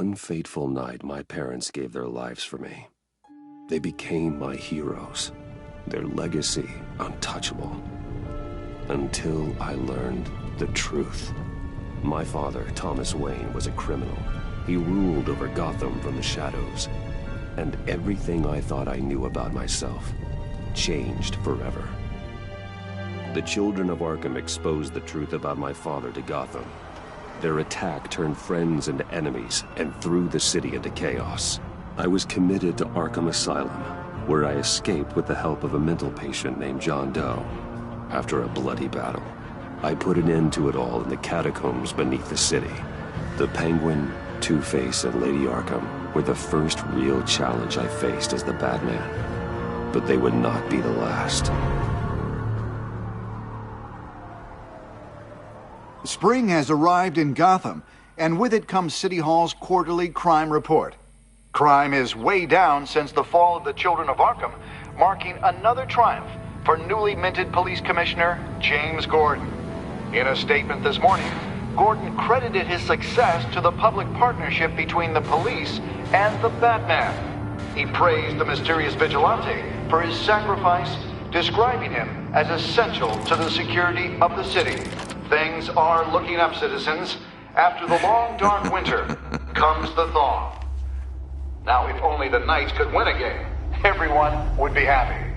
one fateful night, my parents gave their lives for me. They became my heroes, their legacy untouchable. Until I learned the truth. My father, Thomas Wayne, was a criminal. He ruled over Gotham from the shadows. And everything I thought I knew about myself changed forever. The children of Arkham exposed the truth about my father to Gotham. Their attack turned friends into enemies and threw the city into chaos. I was committed to Arkham Asylum, where I escaped with the help of a mental patient named John Doe. After a bloody battle, I put an end to it all in the catacombs beneath the city. The Penguin, Two-Face, and Lady Arkham were the first real challenge I faced as the Batman. But they would not be the last. Spring has arrived in Gotham, and with it comes City Hall's quarterly crime report. Crime is way down since the fall of the Children of Arkham, marking another triumph for newly minted Police Commissioner James Gordon. In a statement this morning, Gordon credited his success to the public partnership between the police and the Batman. He praised the mysterious vigilante for his sacrifice, describing him as essential to the security of the city. Things are looking up, citizens. After the long, dark winter comes the thaw. Now, if only the Knights could win a game, everyone would be happy.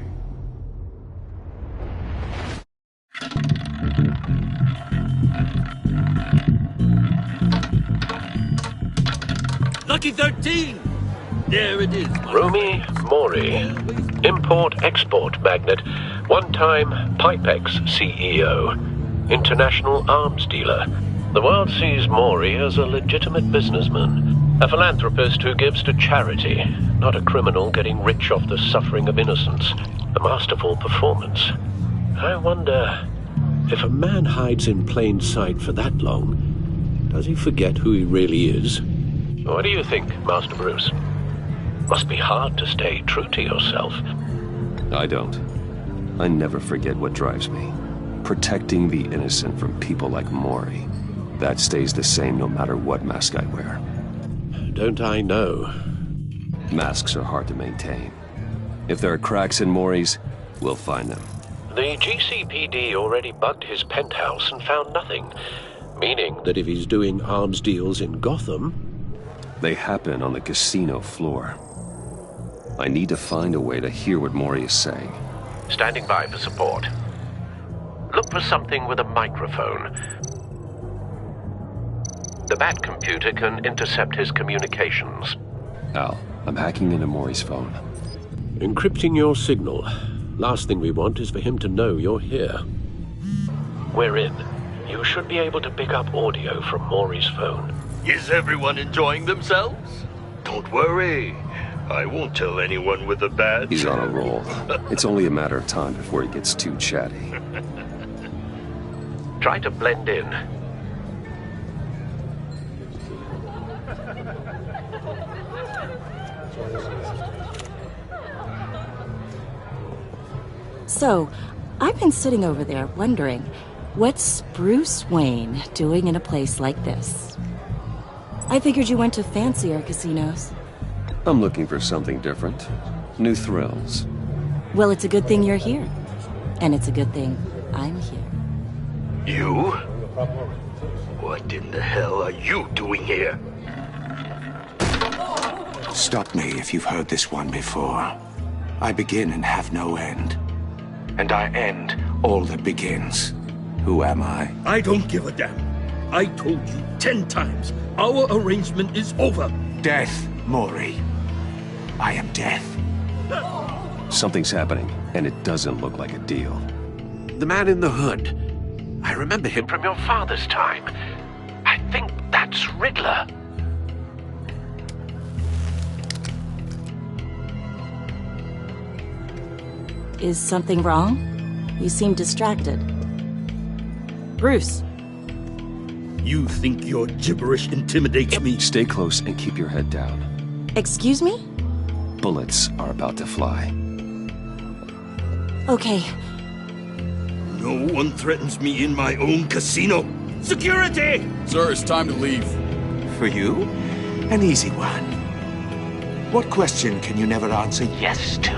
Lucky 13! There it is. Romy Mori, import-export magnate, one-time Pipex CEO, international arms dealer. The world sees Mori as a legitimate businessman, a philanthropist who gives to charity, not a criminal getting rich off the suffering of innocence. A masterful performance. I wonder, if a man hides in plain sight for that long, does he forget who he really is? What do you think, Master Bruce? Must be hard to stay true to yourself. I don't. I never forget what drives me. Protecting the innocent from people like Mori. That stays the same no matter what mask I wear. Don't I know? Masks are hard to maintain. If there are cracks in Mori's, we'll find them. The GCPD already bugged his penthouse and found nothing. Meaning that if he's doing arms deals in Gotham... They happen on the casino floor. I need to find a way to hear what Mori is saying. Standing by for support. Look for something with a microphone. The Bat computer can intercept his communications. Al, I'm hacking into Mori's phone. Encrypting your signal. Last thing we want is for him to know you're here. We're in. You should be able to pick up audio from Mori's phone. Is everyone enjoying themselves? Don't worry. I won't tell anyone with a badge. He's on a roll. It's only a matter of time before he gets too chatty. Try to blend in. So, I've been sitting over there wondering, what's Bruce Wayne doing in a place like this? I figured you went to fancier casinos. I'm looking for something different. New thrills. Well, it's a good thing you're here. And it's a good thing I'm here. You? What in the hell are you doing here? Stop me if you've heard this one before. I begin and have no end. And I end all that begins. Who am I? I don't give a damn. I told you 10 times. Our arrangement is over. Death, Mori. I am death. Something's happening, and it doesn't look like a deal. The man in the hood. I remember him from your father's time. I think that's Riddler. Is something wrong? You seem distracted. Bruce. You think your gibberish intimidates me? Stay close and keep your head down. Excuse me? Bullets are about to fly. Okay. No one threatens me in my own casino. Security! Sir, it's time to leave. For you? An easy one. What question can you never answer yes to?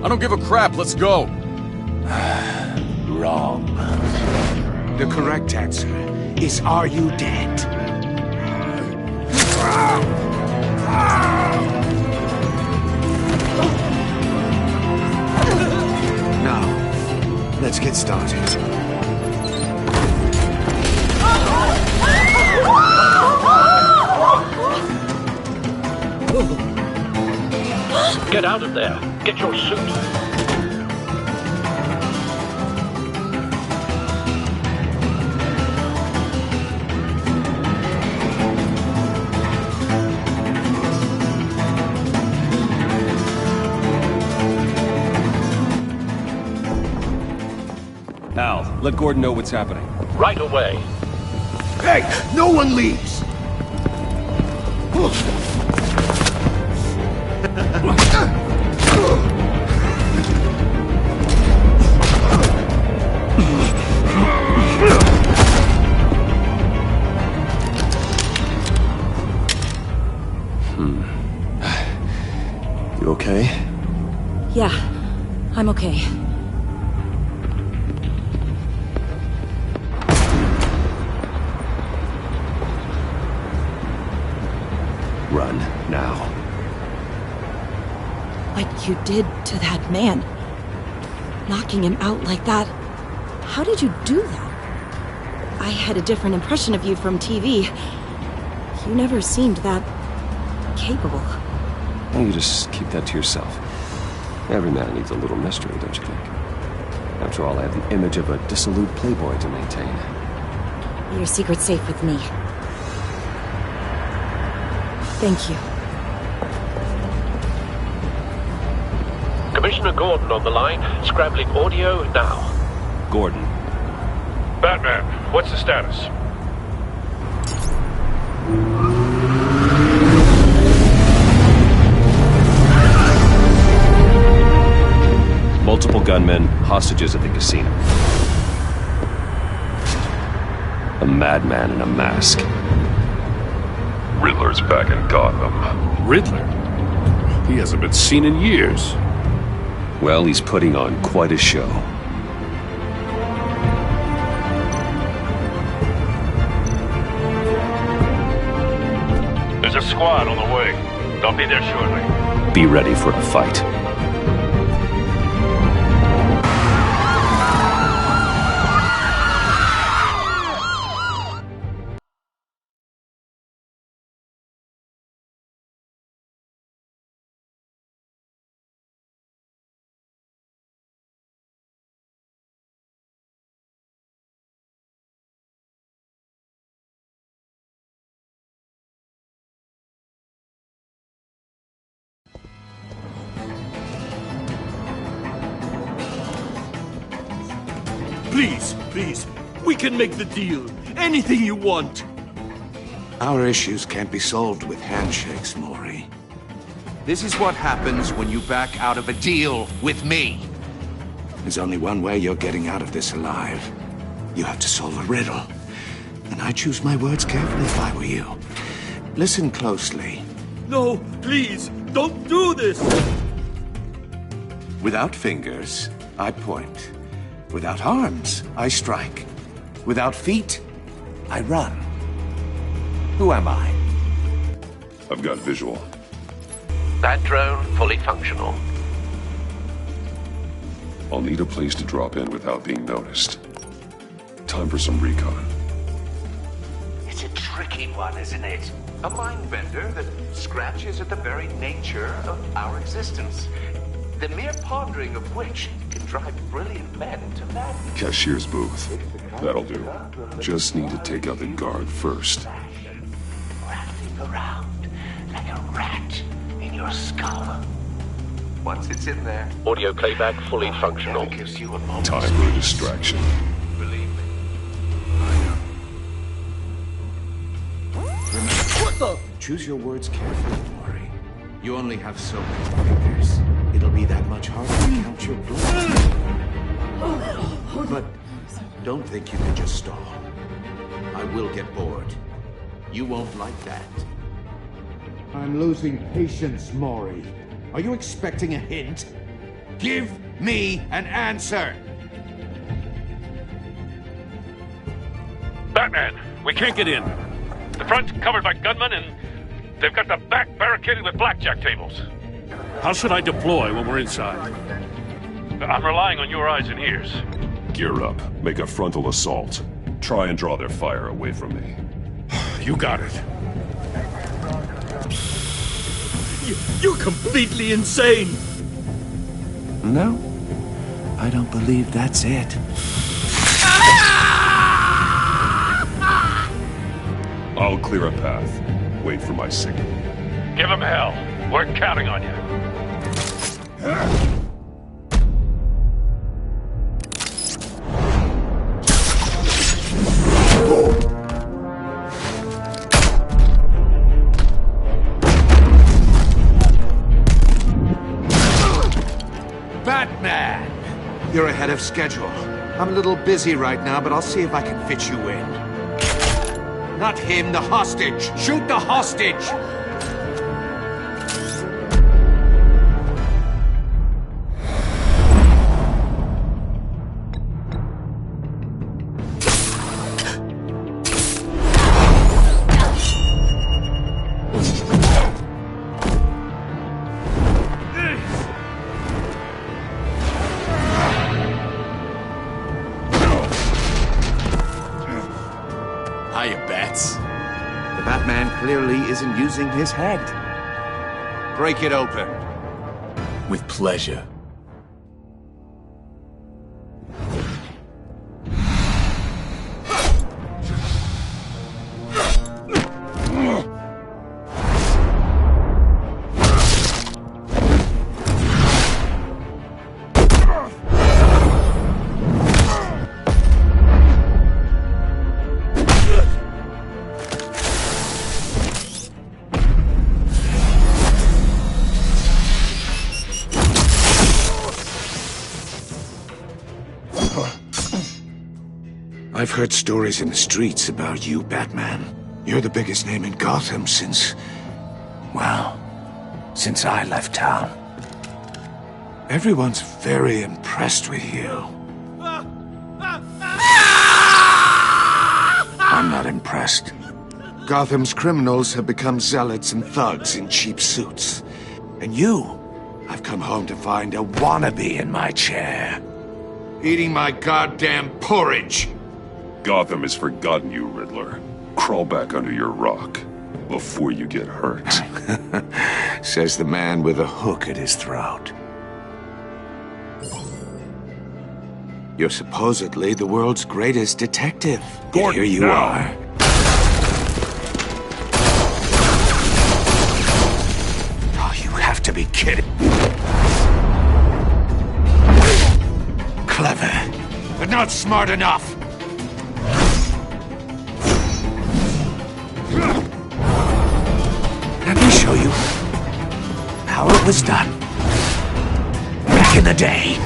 I don't give a crap, let's go! Wrong. The correct answer is, are you dead? Now, let's get started. Get out of there. Get your suit. Al, let Gordon know what's happening. Right away. Hey, no one leaves! You okay? Yeah, I'm okay. Run, now. What you did to that man. Knocking him out like that. How did you do that? I had a different impression of you from TV. You never seemed that capable. Well, you just keep that to yourself. Every man needs a little mystery, don't you think? After all, I have the image of a dissolute playboy to maintain. Your secret's safe with me. Thank you. Commissioner Gordon on the line. Scrambling audio now. Gordon. Batman, what's the status? Multiple gunmen, hostages at the casino. A madman in a mask. Riddler's back in Gotham. Riddler? He hasn't been seen in years. Well, he's putting on quite a show. There's a squad on the way. They'll be there shortly. Be ready for a fight. Please, please, we can make the deal. Anything you want. Our issues can't be solved with handshakes, Maury. This is what happens when you back out of a deal with me. There's only one way you're getting out of this alive. You have to solve a riddle. And I choose my words carefully if I were you. Listen closely. No, please, don't do this! Without fingers, I point. Without arms, I strike. Without feet, I run. Who am I? I've got visual. That drone fully functional. I'll need a place to drop in without being noticed. Time for some recon. It's a tricky one, isn't it? A mind bender that scratches at the very nature of our existence. The mere pondering of which can drive brilliant men to madness. Cashier's booth. That'll do. Just need to take out the guard first. Rattling around like a rat in your skull. Once it's in there, Audio playback fully functional. it gives you a moment. Time for a distraction. Believe me. Choose your words carefully, Maury. You only have so many fingers. It'll be that much harder to count your blood. But don't think you can just stall. I will get bored. You won't like that. I'm losing patience, Maury. Are you expecting a hint? Give me an answer! Batman, we can't get in. The front's covered by gunmen, and they've got the back barricaded with blackjack tables. How should I deploy when we're inside? I'm relying on your eyes and ears. Gear up. Make a frontal assault. Try and draw their fire away from me. You got it. You're completely insane! No, I don't believe that's it. I'll clear a path. Wait for my signal. Give him hell. We're counting on you. Batman! You're ahead of schedule. I'm a little busy right now, but I'll see if I can fit you in. Not him, the hostage! Shoot the hostage! Hiya, Bats. The Batman clearly isn't using his head. Break it open. With pleasure. I've heard stories in the streets about you, Batman. You're the biggest name in Gotham since... well, since I left town. Everyone's very impressed with you. I'm not impressed. Gotham's criminals have become zealots and thugs in cheap suits. And you, I've come home to find a wannabe in my chair. Eating my goddamn porridge. Gotham has forgotten you, Riddler. Crawl back under your rock before you get hurt. Says the man with a hook at his throat. You're supposedly the world's greatest detective. Yet here you are. Oh, you have to be kidding. Clever, but not smart enough. Let me show you how it was done back in the day.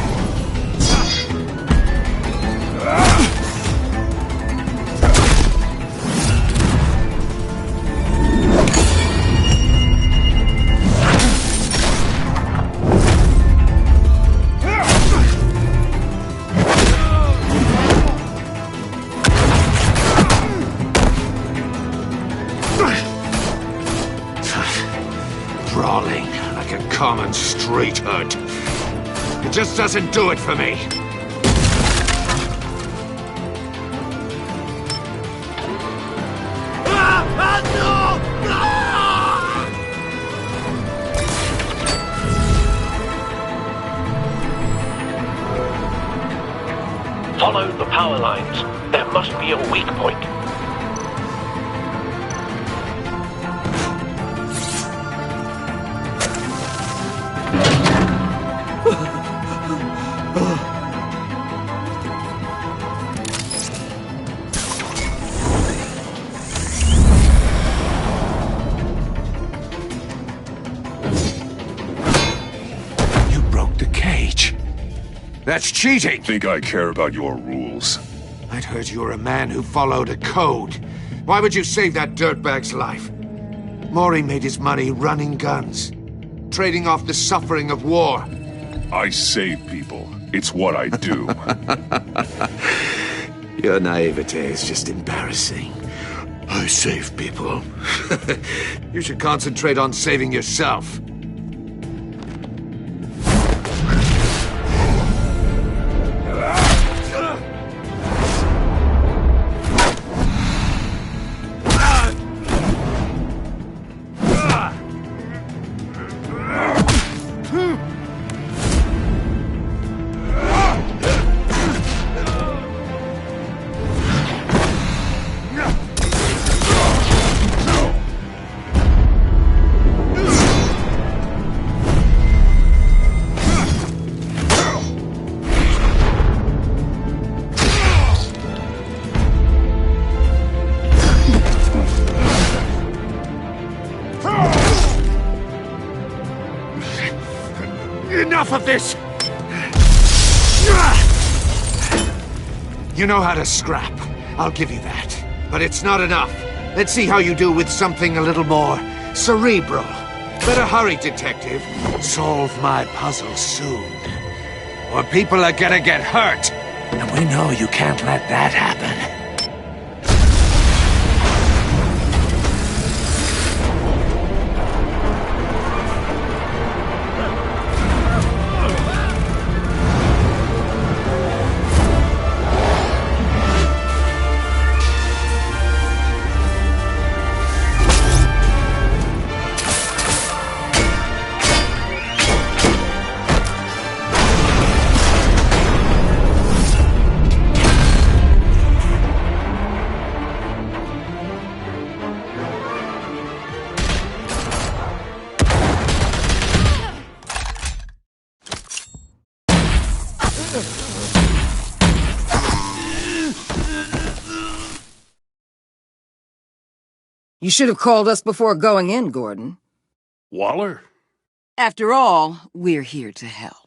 Brawling like a common street hood. It just doesn't do it for me. Follow the power lines. There must be a weak point. You broke the cage. That's cheating! Think I care about your rules? I'd heard you were a man who followed a code. Why would you save that dirtbag's life? Maury made his money running guns, trading off the suffering of war. I save people. It's what I do. Your naivete is just embarrassing. I save people. You should concentrate on saving yourself. Enough of this! You know how to scrap. I'll give you that. But it's not enough. Let's see how you do with something a little more cerebral. Better hurry, detective. Solve my puzzle soon. Or people are gonna get hurt. And we know you can't let that happen. You should have called us before going in, Gordon. Waller? After all, we're here to help.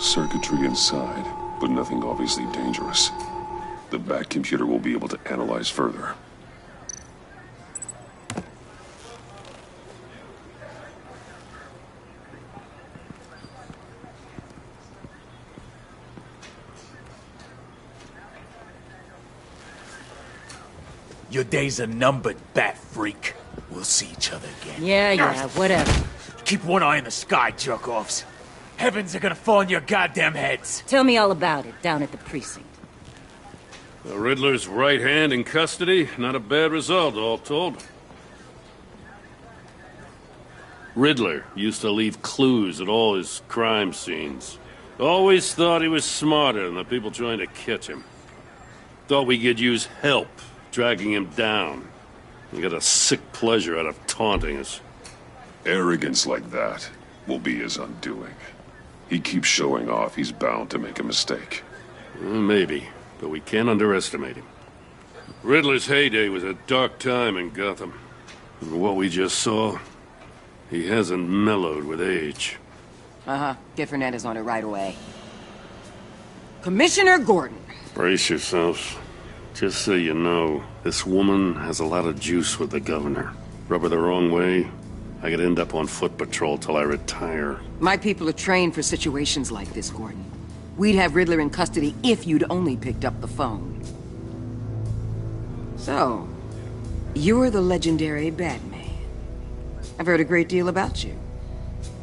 Circuitry inside, but nothing obviously dangerous. The back computer will be able to analyze further. Your days are numbered, bat freak. We'll see each other again. Yeah, whatever. Keep one eye in the sky, jerk-offs. Heavens are gonna fall on your goddamn heads. Tell me all about it down at the precinct. The Riddler's right hand in custody. Not a bad result, all told. Riddler used to leave clues at all his crime scenes. Always thought he was smarter than the people trying to catch him. Thought we could use help dragging him down. He got a sick pleasure out of taunting us. Arrogance like that will be his undoing. He keeps showing off, he's bound to make a mistake. Maybe, but we can't underestimate him. Riddler's heyday was a dark time in Gotham. And what we just saw, he hasn't mellowed with age. Get Fernandez on it right away. Commissioner Gordon. Brace yourselves. Just so you know, this woman has a lot of juice with the governor. Rub her the wrong way, I could end up on foot patrol till I retire. My people are trained for situations like this, Gordon. We'd have Riddler in custody if you'd only picked up the phone. So, you're the legendary Batman. I've heard a great deal about you.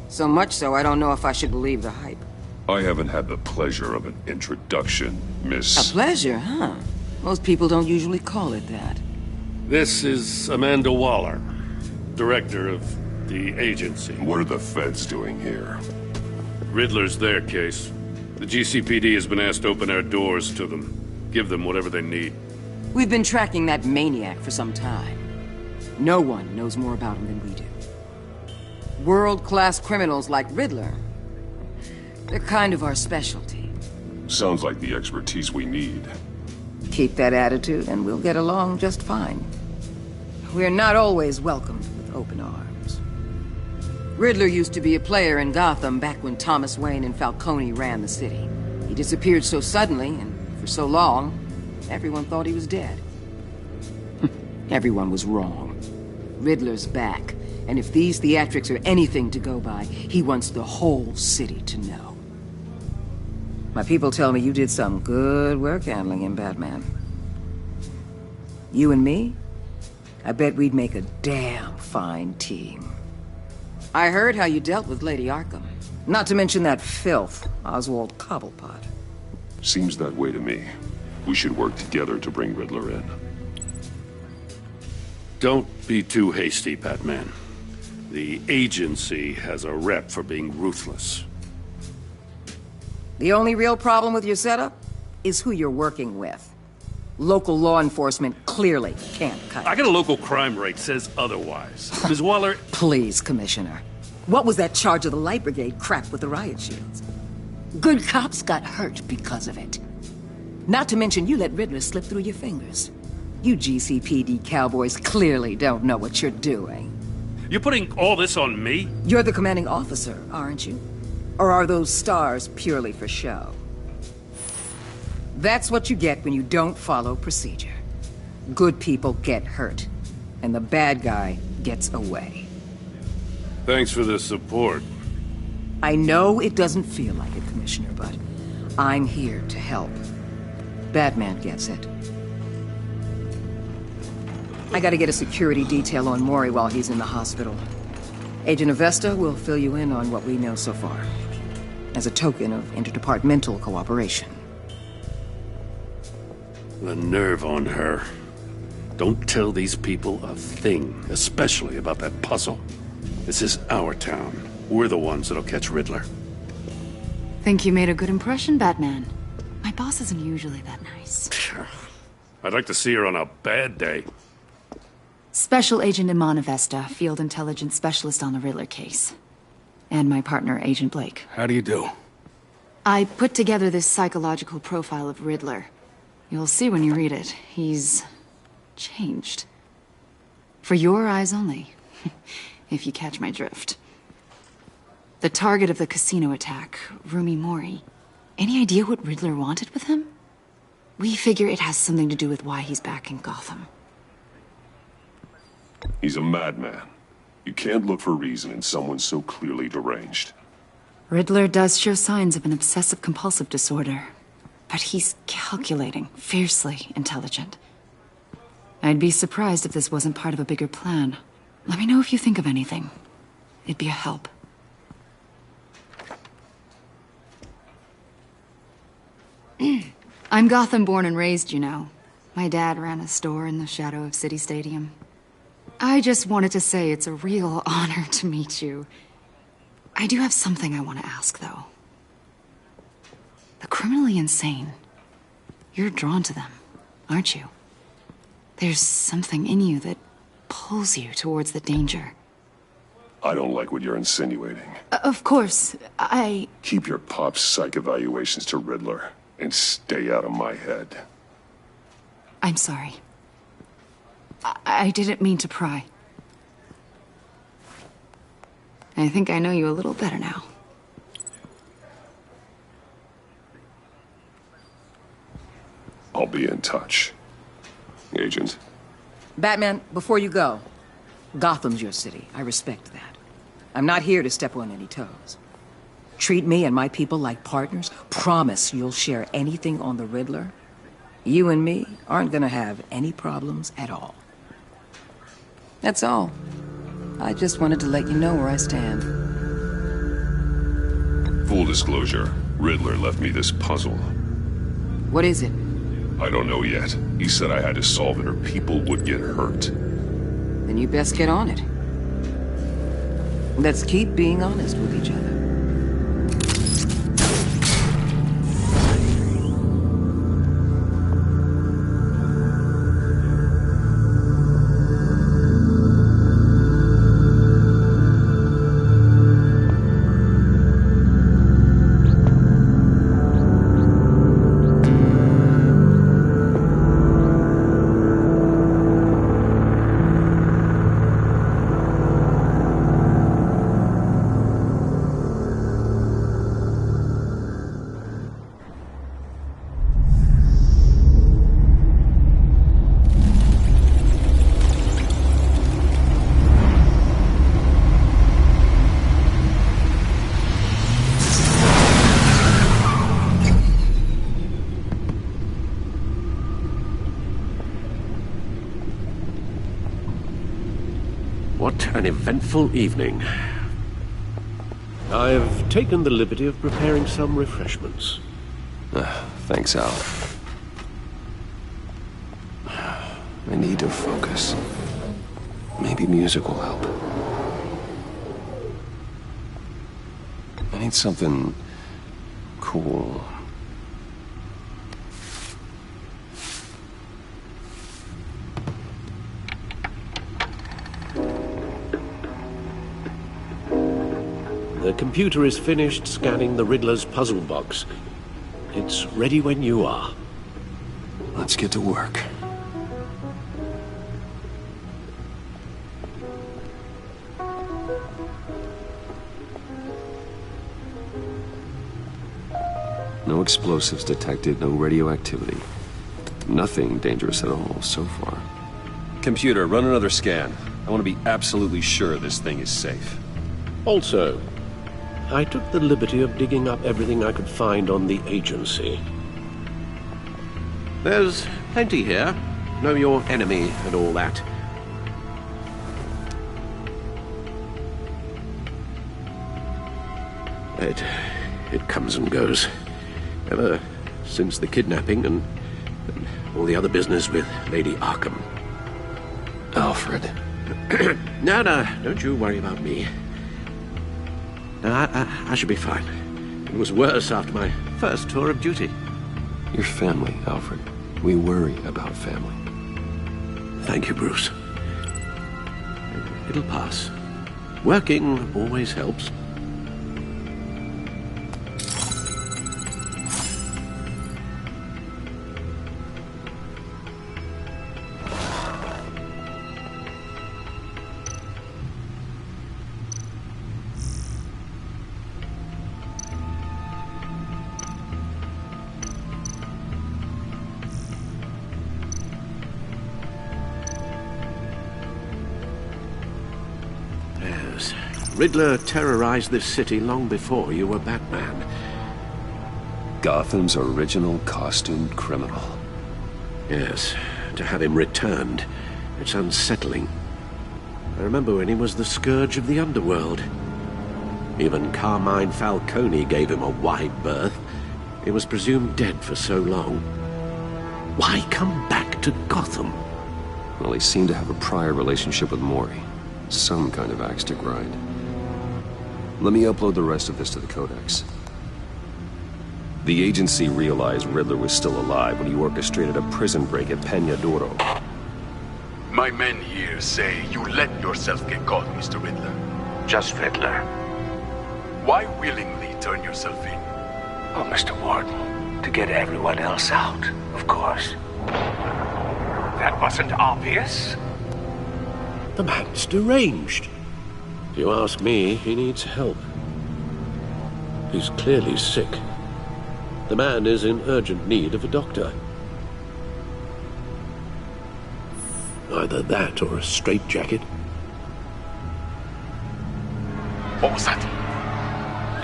So much so, I don't know if I should believe the hype. I haven't had the pleasure of an introduction, Miss... A pleasure, huh? Most people don't usually call it that. This is Amanda Waller, director of the agency. What are the feds doing here? Riddler's their case. The GCPD has been asked to open our doors to them. Give them whatever they need. We've been tracking that maniac for some time. No one knows more about him than we do. World-class criminals like Riddler, they're kind of our specialty. Sounds like the expertise we need. Keep that attitude and we'll get along just fine. We're not always welcomed with open arms. Riddler used to be a player in Gotham back when Thomas Wayne and Falcone ran the city. He disappeared so suddenly and for so long, everyone thought he was dead. Everyone was wrong. Riddler's back, and if these theatrics are anything to go by, he wants the whole city to know. My people tell me you did some good work handling him, Batman. You and me? I bet we'd make a damn fine team. I heard how you dealt with Lady Arkham. Not to mention that filth, Oswald Cobblepot. Seems that way to me. We should work together to bring Riddler in. Don't be too hasty, Batman. The agency has a rep for being ruthless. The only real problem with your setup is who you're working with. Local law enforcement clearly can't cut it. I got a local crime rate says otherwise. Ms. Waller... Please, Commissioner. What was that charge of the Light Brigade crap with the riot shields? Good cops got hurt because of it. Not to mention you let Riddler slip through your fingers. You GCPD cowboys clearly don't know what you're doing. You're putting all this on me? You're the commanding officer, aren't you? Or are those stars purely for show? That's what you get when you don't follow procedure. Good people get hurt, and the bad guy gets away. Thanks for the support. I know it doesn't feel like it, Commissioner, but I'm here to help. Batman gets it. I gotta get a security detail on Mori while he's in the hospital. Agent Avesta will fill you in on what we know so far, as a token of interdepartmental cooperation. The nerve on her. Don't tell these people a thing, especially about that puzzle. This is our town. We're the ones that'll catch Riddler. Think you made a good impression, Batman? My boss isn't usually that nice. I'd like to see her on a bad day. Special Agent Iman Avesta, Field Intelligence Specialist on the Riddler case. And my partner, Agent Blake. How do you do? I put together this psychological profile of Riddler. You'll see when you read it. He's changed. For your eyes only, if you catch my drift. The target of the casino attack, Rumi Mori. Any idea what Riddler wanted with him? We figure it has something to do with why he's back in Gotham. He's a madman. You can't look for reason in someone so clearly deranged. Riddler does show signs of an obsessive-compulsive disorder. But he's calculating, fiercely intelligent. I'd be surprised if this wasn't part of a bigger plan. Let me know if you think of anything. It'd be a help. I'm Gotham born and raised, you know. My dad ran a store in the shadow of City Stadium. I just wanted to say it's a real honor to meet you. I do have something I want to ask, though. The criminally insane. You're drawn to them, aren't you? There's something in you that pulls you towards the danger. I don't like what you're insinuating. Of course, I... Keep your pop psych evaluations to Riddler, and stay out of my head. I'm sorry. I didn't mean to pry. I think I know you a little better now. I'll be in touch. Agent? Batman, before you go, Gotham's your city. I respect that. I'm not here to step on any toes. Treat me and my people like partners. Promise you'll share anything on the Riddler. You and me aren't gonna have any problems at all. That's all. I just wanted to let you know where I stand. Full disclosure, Riddler left me this puzzle. What is it? I don't know yet. He said I had to solve it or people would get hurt. Then you best get on it. Let's keep being honest with each other. What an eventful evening. I've taken the liberty of preparing some refreshments. Thanks, Al. I need to focus. Maybe music will help. I need something cool. The computer is finished scanning the Riddler's puzzle box. It's ready when you are. Let's get to work. No explosives detected, no radioactivity. Nothing dangerous at all so far. Computer, run another scan. I want to be absolutely sure this thing is safe. Also, I took the liberty of digging up everything I could find on the agency. There's plenty here. Know your enemy and all that. It comes and goes. Ever since the kidnapping and all the other business with Lady Arkham. Alfred. No, don't you worry about me. No, I should be fine. It was worse after my first tour of duty. Your family, Alfred. We worry about family. Thank you, Bruce. It'll pass. Working always helps. Riddler terrorized this city long before you were Batman. Gotham's original costumed criminal. Yes, to have him returned, it's unsettling. I remember when he was the scourge of the underworld. Even Carmine Falcone gave him a wide berth. He was presumed dead for so long. Why come back to Gotham? Well, he seemed to have a prior relationship with Mori. Some kind of axe to grind. Let me upload the rest of this to the Codex. The agency realized Riddler was still alive when he orchestrated a prison break at Peña Duro. My men here say you let yourself get caught, Mr. Riddler. Just Riddler. Why willingly turn yourself in? Oh, Mr. Warden, to get everyone else out, of course. That wasn't obvious. The man's deranged. If you ask me, he needs help. He's clearly sick. The man is in urgent need of a doctor. Either that or a straitjacket. What was that?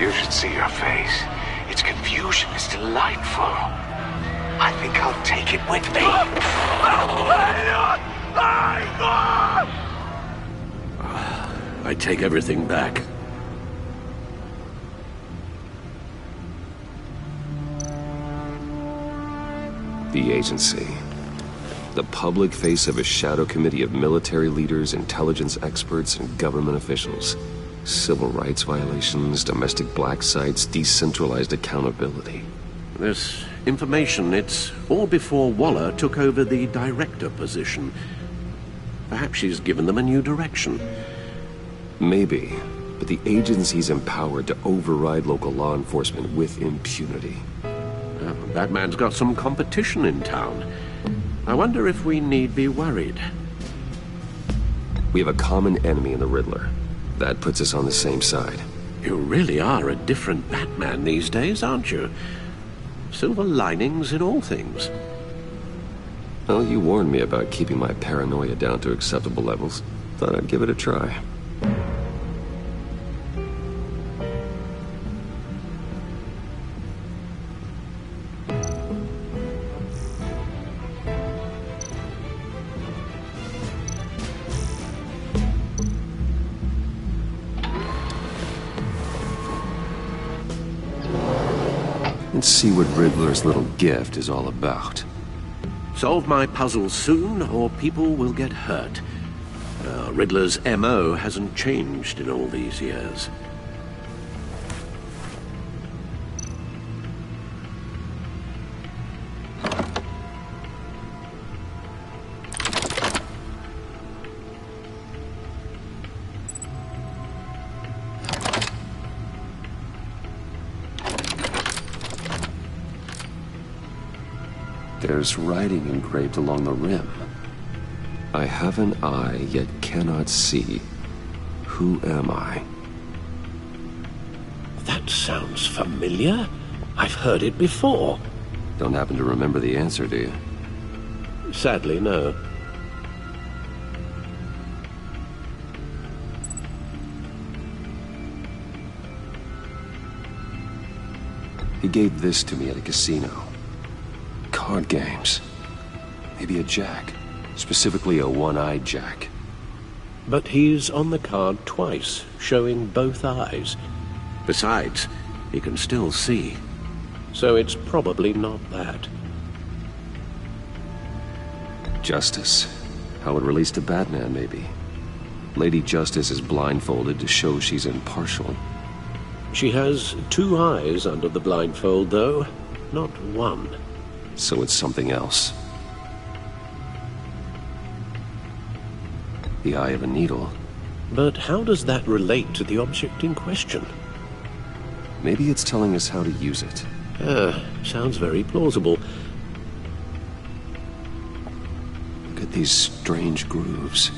You should see your face. Its confusion is delightful. I think I'll take it with me. I take everything back. The agency. The public face of a shadow committee of military leaders, intelligence experts, and government officials. Civil rights violations, domestic black sites, decentralized accountability. This information, it's all before Waller took over the director position. Perhaps she's given them a new direction. Maybe, but the agency's empowered to override local law enforcement with impunity. Batman's got some competition in town. I wonder if we need be worried. We have a common enemy in the Riddler. That puts us on the same side. You really are a different Batman these days, aren't you? Silver linings in all things. Well, you warned me about keeping my paranoia down to acceptable levels. Thought I'd give it a try. and see what Riddler's little gift is all about. Solve my puzzles soon, or people will get hurt. Riddler's MO hasn't changed in all these years. There's writing engraved along the rim. I have an eye, yet cannot see. Who am I? That sounds familiar. I've heard it before. Don't happen to remember the answer, do you? Sadly, no. He gave this to me at a casino. Card games. Maybe a jack. Specifically a one-eyed jack. But he's on the card twice, showing both eyes. Besides, he can still see. So it's probably not that. Justice. How it relates to Batman, maybe. Lady Justice is blindfolded to show she's impartial. She has two eyes under the blindfold, though, not one. So it's something else. The eye of a needle. But how does that relate to the object in question? Maybe it's telling us how to use it. Sounds very plausible. Look at these strange grooves.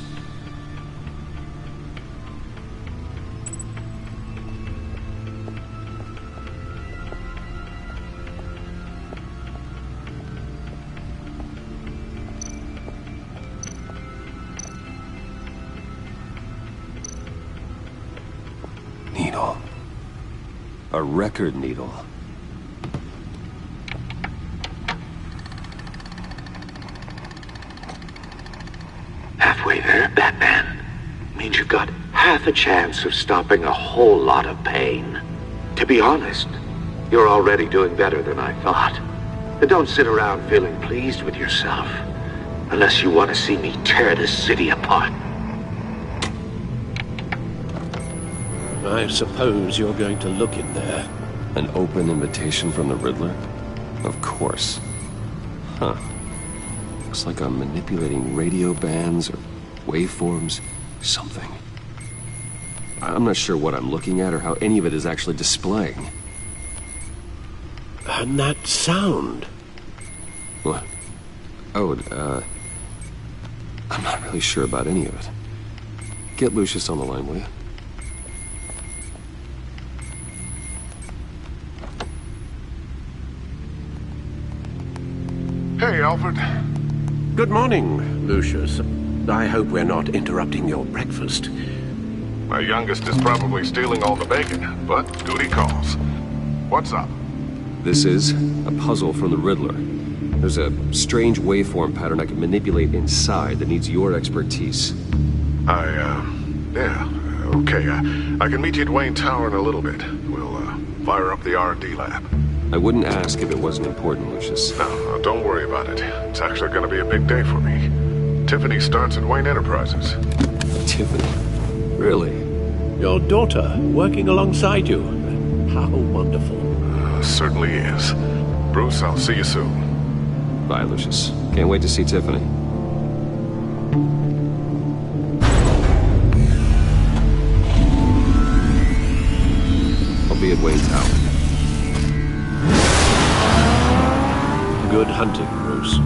Needle. A record needle. Halfway there, Batman. Means you've got half a chance of stopping a whole lot of pain. To be honest, you're already doing better than I thought. But don't sit around feeling pleased with yourself. Unless you want to see me tear this city apart. I suppose you're going to look in there. An open invitation from the Riddler? Of course. Huh. Looks like I'm manipulating radio bands or waveforms, something. I'm not sure what I'm looking at or how any of it is actually displaying. And that sound? What? Oh, I'm not really sure about any of it. Get Lucius on the line, will you? Hey, Alfred. Good morning, Lucius. I hope we're not interrupting your breakfast. My youngest is probably stealing all the bacon, but duty calls. What's up? This is a puzzle from the Riddler. There's a strange waveform pattern I can manipulate inside that needs your expertise. Yeah, okay. I can meet you at Wayne Tower in a little bit. We'll, fire up the R&D lab. I wouldn't ask if it wasn't important, Lucius. No, don't worry about it. It's actually gonna be a big day for me. Tiffany starts at Wayne Enterprises. Tiffany? Really? Your daughter, working alongside you. How wonderful. Certainly is. Bruce, I'll see you soon. Bye, Lucius. Can't wait to see Tiffany. I'll be at Wayne Tower. Good hunting, Bruce.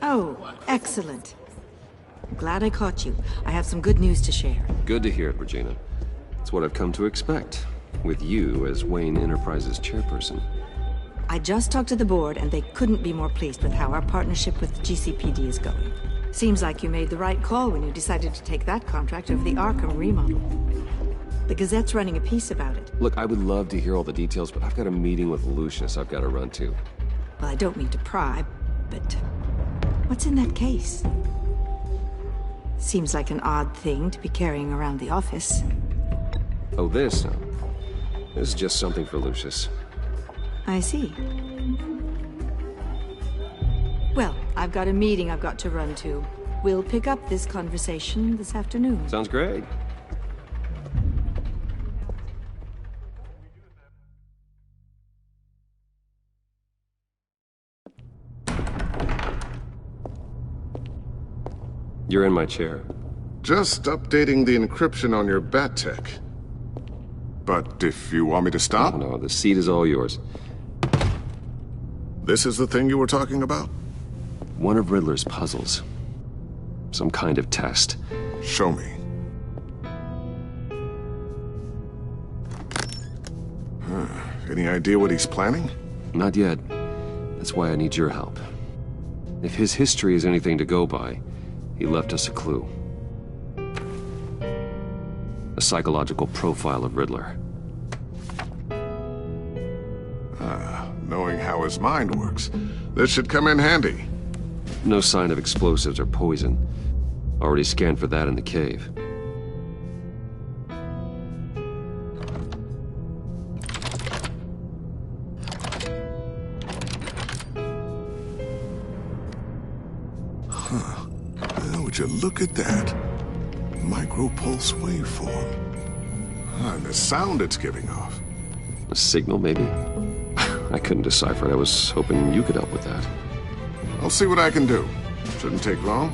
Oh, excellent. Glad I caught you. I have some good news to share. Good to hear it, Regina. It's what I've come to expect, with you as Wayne Enterprises chairperson. I just talked to the board, and they couldn't be more pleased with how our partnership with GCPD is going. Seems like you made the right call when you decided to take that contract over the Arkham remodel. The Gazette's running a piece about it. Look, I would love to hear all the details, but I've got a meeting with Lucius I've got to run to. Well, I don't mean to pry, but what's in that case? Seems like an odd thing to be carrying around the office. Oh, this? No. This is just something for Lucius. I see. Well, I've got a meeting I've got to run to. We'll pick up this conversation this afternoon. Sounds great. You're in my chair. Just updating the encryption on your Bat-Tech. But if you want me to stop... No, the seat is all yours. This is the thing you were talking about? One of Riddler's puzzles. Some kind of test. Show me. Any idea what he's planning? Not yet. That's why I need your help. If his history is anything to go by, he left us a clue. A psychological profile of Riddler. Knowing how his mind works, this should come in handy. No sign of explosives or poison. Already scanned for that in the cave. Would you look at that? Micro-pulse waveform. And the sound it's giving off. A signal, maybe? I couldn't decipher it. I was hoping you could help with that. I'll see what I can do. Shouldn't take long.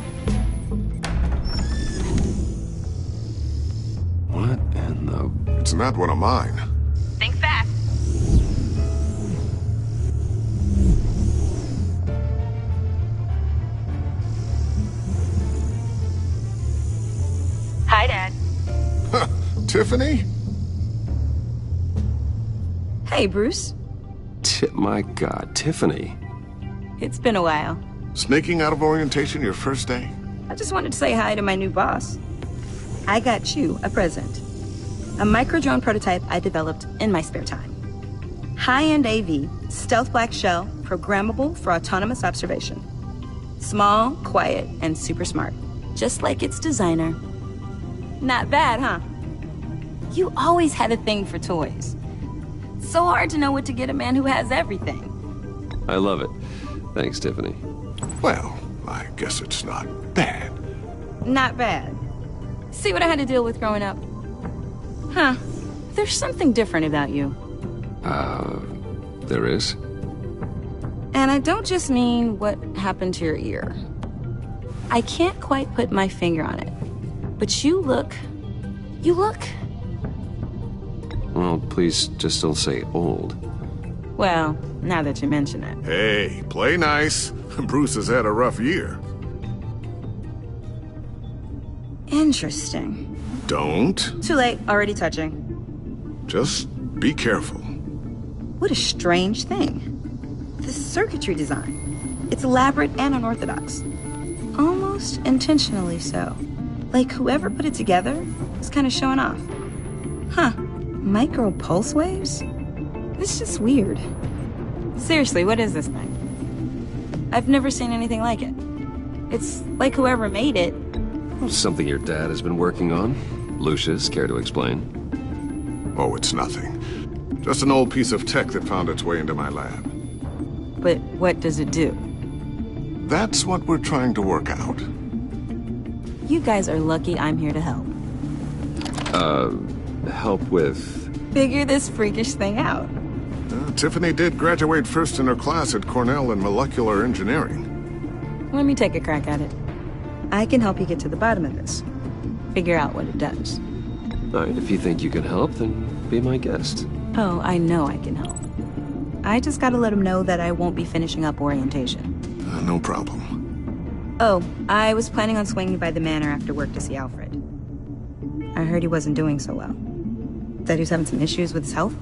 What in the... It's not one of mine. Think fast. Hi, Dad. Tiffany? Hey, Bruce. My God, Tiffany. It's been a while. Sneaking out of orientation your first day? I just wanted to say hi to my new boss. I got you a present. A micro-drone prototype I developed in my spare time. High-end AV, stealth black shell, programmable for autonomous observation. Small, quiet, and super smart. Just like its designer. Not bad, huh? You always had a thing for toys. So hard to know what to get a man who has everything. I love it. Thanks, Tiffany. Well, I guess it's not bad. Not bad. See what I had to deal with growing up? Huh. There's something different about you. There is? And I don't just mean what happened to your ear. I can't quite put my finger on it. But you look... Well, please just don't say old. Well, now that you mention it. Hey, play nice. Bruce has had a rough year. Interesting. Don't. Too late, already touching. Just be careful. What a strange thing. The circuitry design. It's elaborate and unorthodox. Almost intentionally so. Like whoever put it together is kind of showing off. Huh. Micro pulse waves? It's just weird. Seriously, what is this thing? I've never seen anything like it. It's like whoever made it... Something your dad has been working on. Lucius, care to explain? Oh, it's nothing. Just an old piece of tech that found its way into my lab. But what does it do? That's what we're trying to work out. You guys are lucky I'm here to help. Help with... Figure this freakish thing out. Tiffany did graduate first in her class at Cornell in molecular engineering. Let me take a crack at it. I can help you get to the bottom of this. Figure out what it does. All right, if you think you can help, then be my guest. Oh, I know I can help. I just gotta let him know that I won't be finishing up orientation. No problem. Oh, I was planning on swinging by the manor after work to see Alfred. I heard he wasn't doing so well. That he was having some issues with his health.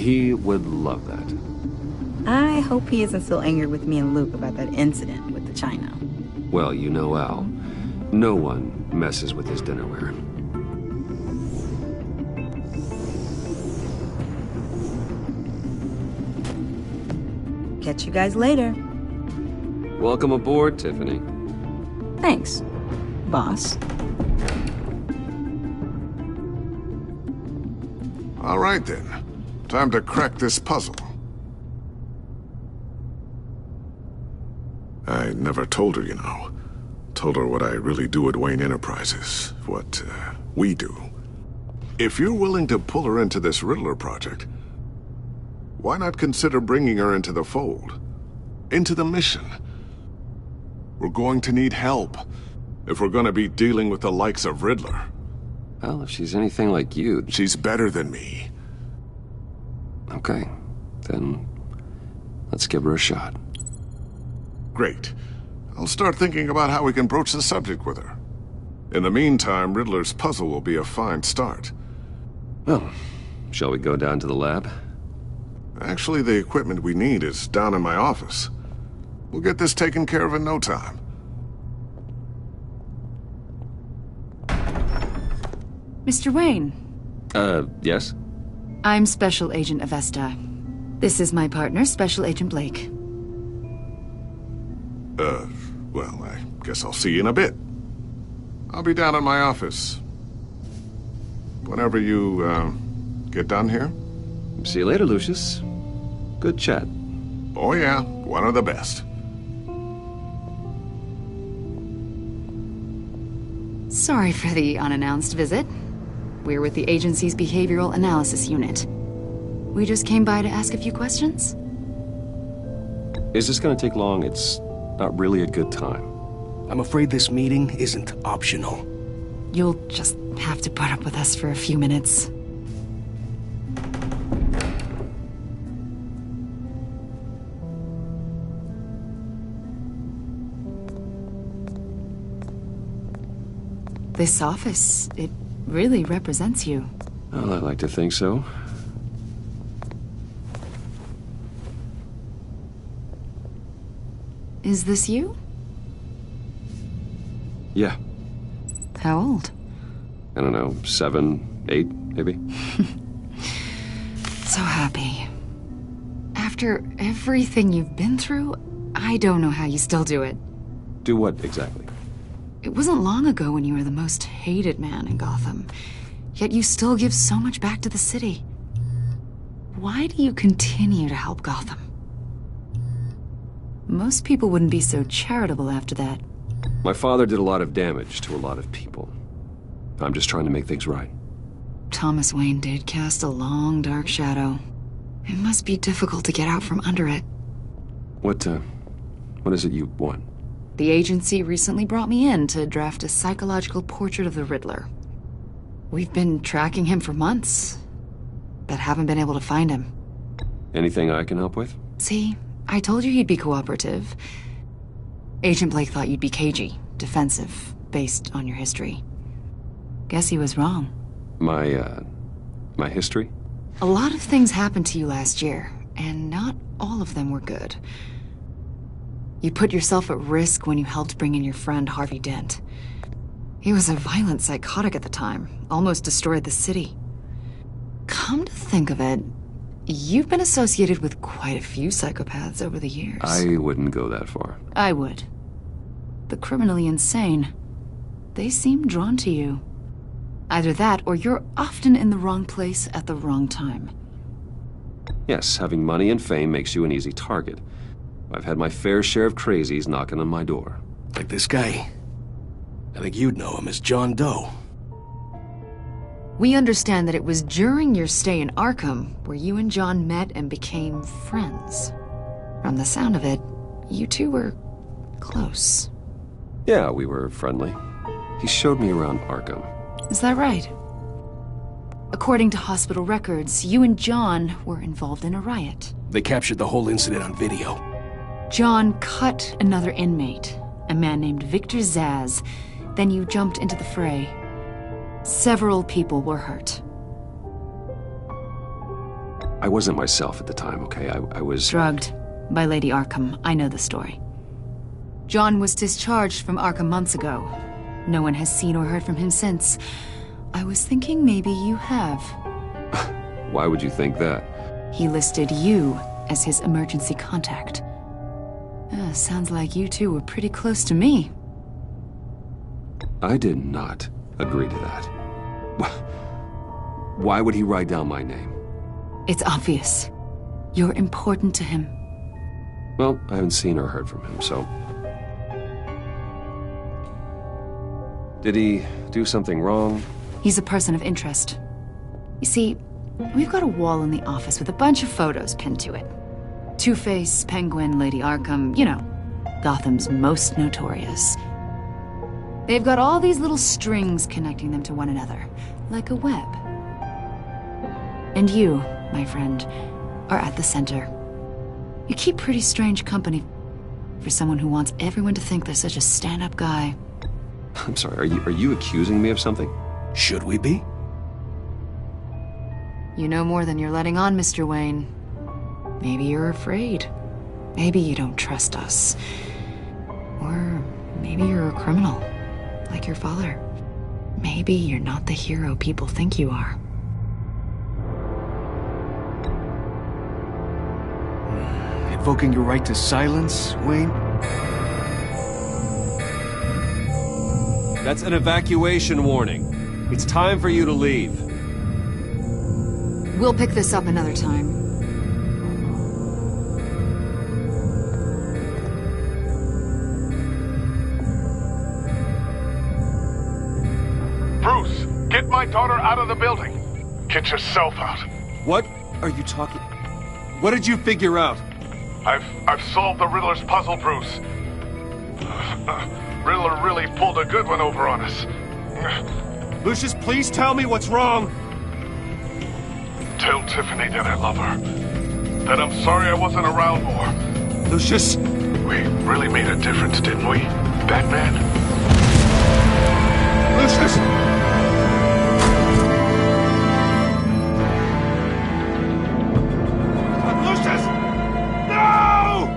He would love that. I hope he isn't still angry with me and Luke about that incident with the china. Well, you know Al. No one messes with his dinnerware. Catch you guys later. Welcome aboard, Tiffany. Thanks, boss. All right, then. Time to crack this puzzle. I never told her, you know. Told her what I really do at Wayne Enterprises. What, we do. If you're willing to pull her into this Riddler project, why not consider bringing her into the fold? Into the mission? We're going to need help if we're going to be dealing with the likes of Riddler. Well, if she's anything like you... She's better than me. Okay, then let's give her a shot. Great. I'll start thinking about how we can broach the subject with her. In the meantime, Riddler's puzzle will be a fine start. Well, shall we go down to the lab? Actually, the equipment we need is down in my office. We'll get this taken care of in no time. Mr. Wayne. Yes? I'm Special Agent Avesta. This is my partner, Special Agent Blake. Well, I guess I'll see you in a bit. I'll be down in my office. Whenever you, get done here. See you later, Lucius. Good chat. Oh yeah, one of the best. Sorry for the unannounced visit. We're with the agency's Behavioral Analysis Unit. We just came by to ask a few questions. Is this gonna take long? It's not really a good time. I'm afraid this meeting isn't optional. You'll just have to put up with us for a few minutes. This office, it really represents you. Well, I like to think so. Is this you? Yeah. How old? I don't know, 7, 8, maybe? So happy. After everything you've been through, I don't know how you still do it. Do what exactly? It wasn't long ago when you were the most hated man in Gotham, yet you still give so much back to the city. Why do you continue to help Gotham? Most people wouldn't be so charitable after that. My father did a lot of damage to a lot of people. I'm just trying to make things right. Thomas Wayne did cast a long, dark shadow. It must be difficult to get out from under it. What is it you want? The agency recently brought me in to draft a psychological portrait of the Riddler. We've been tracking him for months, but haven't been able to find him. Anything I can help with? See, I told you he'd be cooperative. Agent Blake thought you'd be cagey, defensive, based on your history. Guess he was wrong. My history? A lot of things happened to you last year, and not all of them were good. You put yourself at risk when you helped bring in your friend Harvey Dent. He was a violent psychotic at the time, almost destroyed the city. Come to think of it, you've been associated with quite a few psychopaths over the years. I wouldn't go that far. I would. The criminally insane. They seem drawn to you. Either that, or you're often in the wrong place at the wrong time. Yes, having money and fame makes you an easy target. I've had my fair share of crazies knocking on my door. Like this guy. I think you'd know him as John Doe. We understand that it was during your stay in Arkham where you and John met and became friends. From the sound of it, you two were close. Yeah, we were friendly. He showed me around Arkham. Is that right? According to hospital records, you and John were involved in a riot. They captured the whole incident on video. John cut another inmate, a man named Victor Zaz. Then you jumped into the fray. Several people were hurt. I wasn't myself at the time, okay? I was... Drugged by Lady Arkham. I know the story. John was discharged from Arkham months ago. No one has seen or heard from him since. I was thinking maybe you have. Why would you think that? He listed you as his emergency contact. Sounds like you two were pretty close to me. I did not agree to that. Why would he write down my name? It's obvious. You're important to him. Well, I haven't seen or heard from him, so... Did he do something wrong? He's a person of interest. You see, we've got a wall in the office with a bunch of photos pinned to it. Two-Face, Penguin, Lady Arkham, you know, Gotham's most notorious. They've got all these little strings connecting them to one another, like a web. And you, my friend, are at the center. You keep pretty strange company for someone who wants everyone to think they're such a stand-up guy. I'm sorry, are you accusing me of something? Should we be? You know more than you're letting on, Mr. Wayne. Maybe you're afraid. Maybe you don't trust us. Or maybe you're a criminal, like your father. Maybe you're not the hero people think you are. Invoking your right to silence, Wayne? That's an evacuation warning. It's time for you to leave. We'll pick this up another time. Bruce, get my daughter out of the building. Get yourself out. What are you talking... What did you figure out? I've solved the Riddler's puzzle, Bruce. Riddler really pulled a good one over on us. Lucius, please tell me what's wrong. Tell Tiffany that I love her. That I'm sorry I wasn't around more. Lucius! We really made a difference, didn't we, Batman? Lucius! Lucius! No!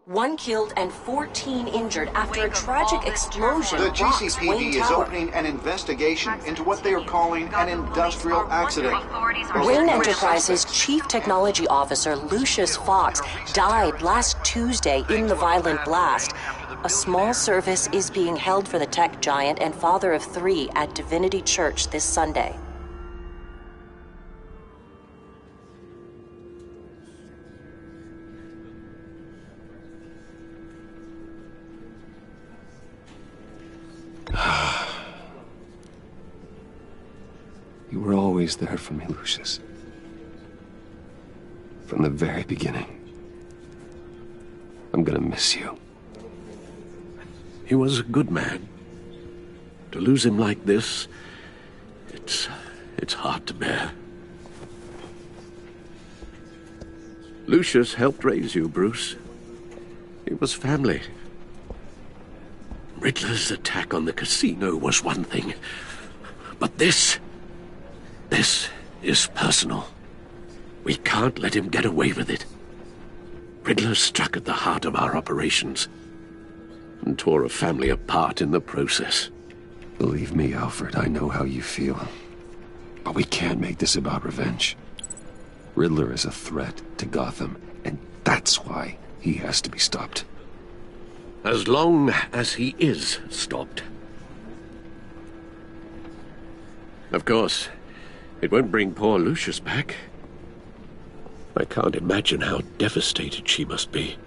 One killed and 14 injured after a tragic explosion. The rocks Wayne GCPD is Tower. opening an investigation into what they are calling an industrial accident. Wayne Enterprises' Chief Technology Officer Lucius Fox died last Tuesday in the violent blast. A small service is being held for the tech giant and father of 3 at Divinity Church this Sunday. You were always there for me, Lucius. From the very beginning. I'm gonna miss you. He was a good man. To lose him like this, it's hard to bear. Lucius helped raise you, Bruce. It was family. Riddler's attack on the casino was one thing, but this is personal. We can't let him get away with it. Riddler struck at the heart of our operations and tore a family apart in the process. Believe me, Alfred, I know how you feel. But we can't make this about revenge. Riddler is a threat to Gotham, and that's why he has to be stopped. As long as he is stopped. Of course, it won't bring poor Lucius back. I can't imagine how devastated she must be.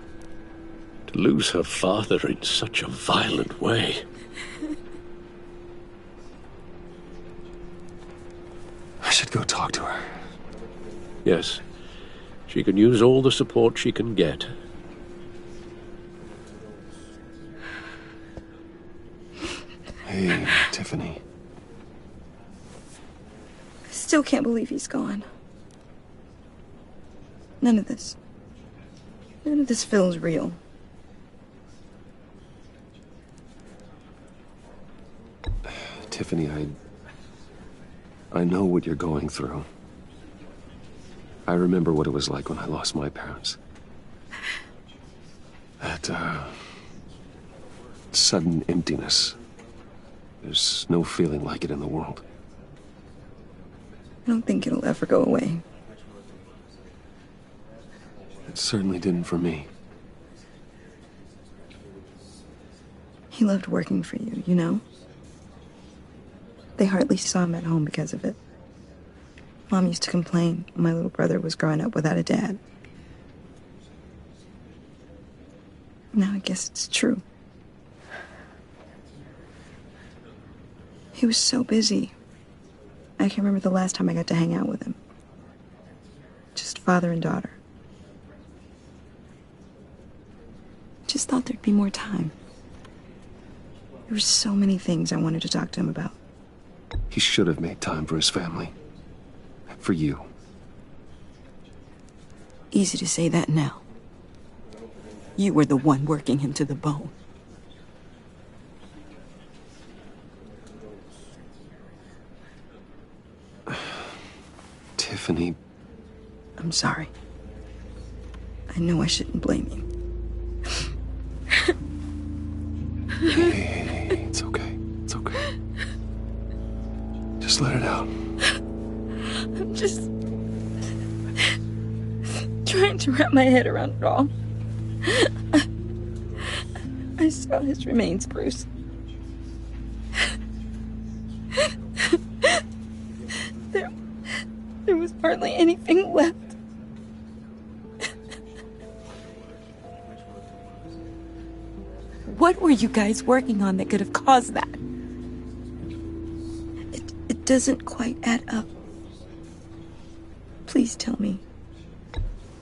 To lose her father in such a violent way. I should go talk to her. Yes, she can use all the support she can get. Hey, Tiffany. I still can't believe he's gone. None of this feels real. Tiffany, I know what you're going through. I remember what it was like when I lost my parents. That, sudden emptiness. There's no feeling like it in the world. I don't think it'll ever go away. It certainly didn't for me. He loved working for you, you know? They hardly saw him at home because of it. Mom used to complain my little brother was growing up without a dad. Now I guess it's true. He was so busy. I can't remember the last time I got to hang out with him. Just father and daughter. Just thought there'd be more time. There were so many things I wanted to talk to him about. He should have made time for his family. For you. Easy to say that now. You were the one working him to the bone. Tiffany. I'm sorry. I know I shouldn't blame you. Hey, it's okay. It's okay. Just let it out. I'm just trying to wrap my head around it all. I saw his remains, Bruce. There was hardly anything left. What were you guys working on that could have caused that? It doesn't quite add up. Please tell me.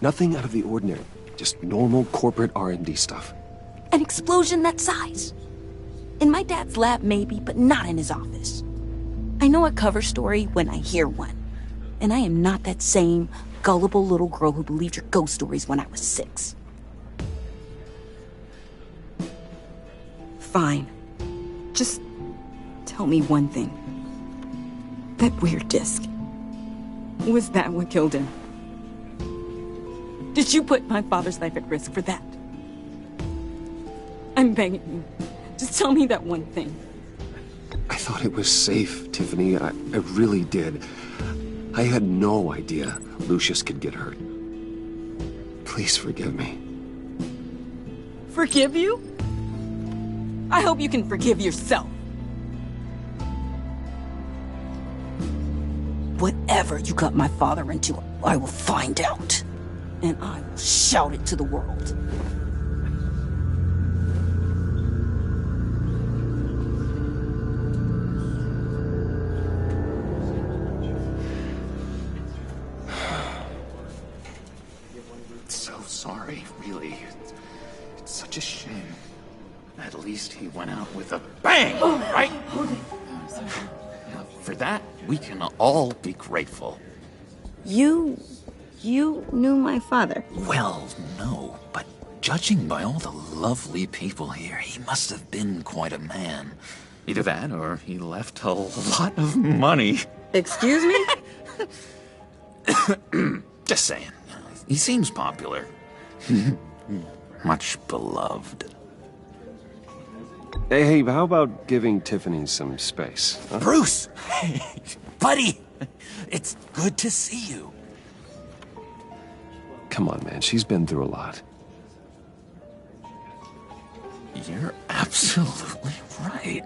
Nothing out of the ordinary. Just normal corporate R&D stuff. An explosion that size? In my dad's lab, maybe, but not in his office. I know a cover story when I hear one. And I am not that same gullible little girl who believed your ghost stories when I was 6. Fine. Just tell me one thing. That weird disc. Was that what killed him? Did you put my father's life at risk for that? I'm begging you. Just tell me that one thing. I thought it was safe, Tiffany. I really did. I had no idea Lucius could get hurt. Please forgive me. Forgive you? I hope you can forgive yourself. Whatever you got my father into, I will find out. And I will shout it to the world. So sorry, really. It's such a shame. At least he went out with a bang, right? For that, we can all be grateful. You knew my father? Well, no, but judging by all the lovely people here, he must have been quite a man. Either that, or he left a lot of money. Excuse me? Just saying. He seems popular. Much beloved. Hey, how about giving Tiffany some space? Huh? Bruce! Buddy! It's good to see you. Come on, man. She's been through a lot. You're absolutely right.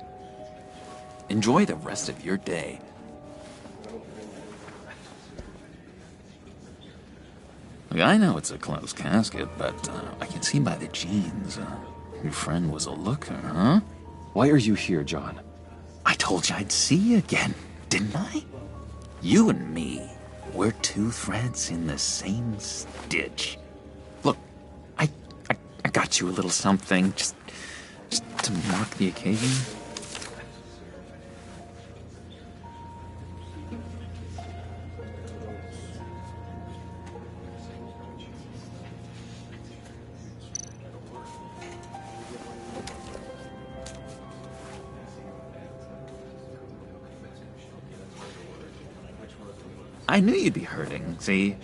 Enjoy the rest of your day. Look, I know it's a closed casket, but I can see by the jeans. Your friend was a looker, huh? Why are you here, John? I told you I'd see you again, didn't I? You and me, we're two threads in the same stitch. Look, I got you a little something, just to mark the occasion. I knew you'd be hurting, see?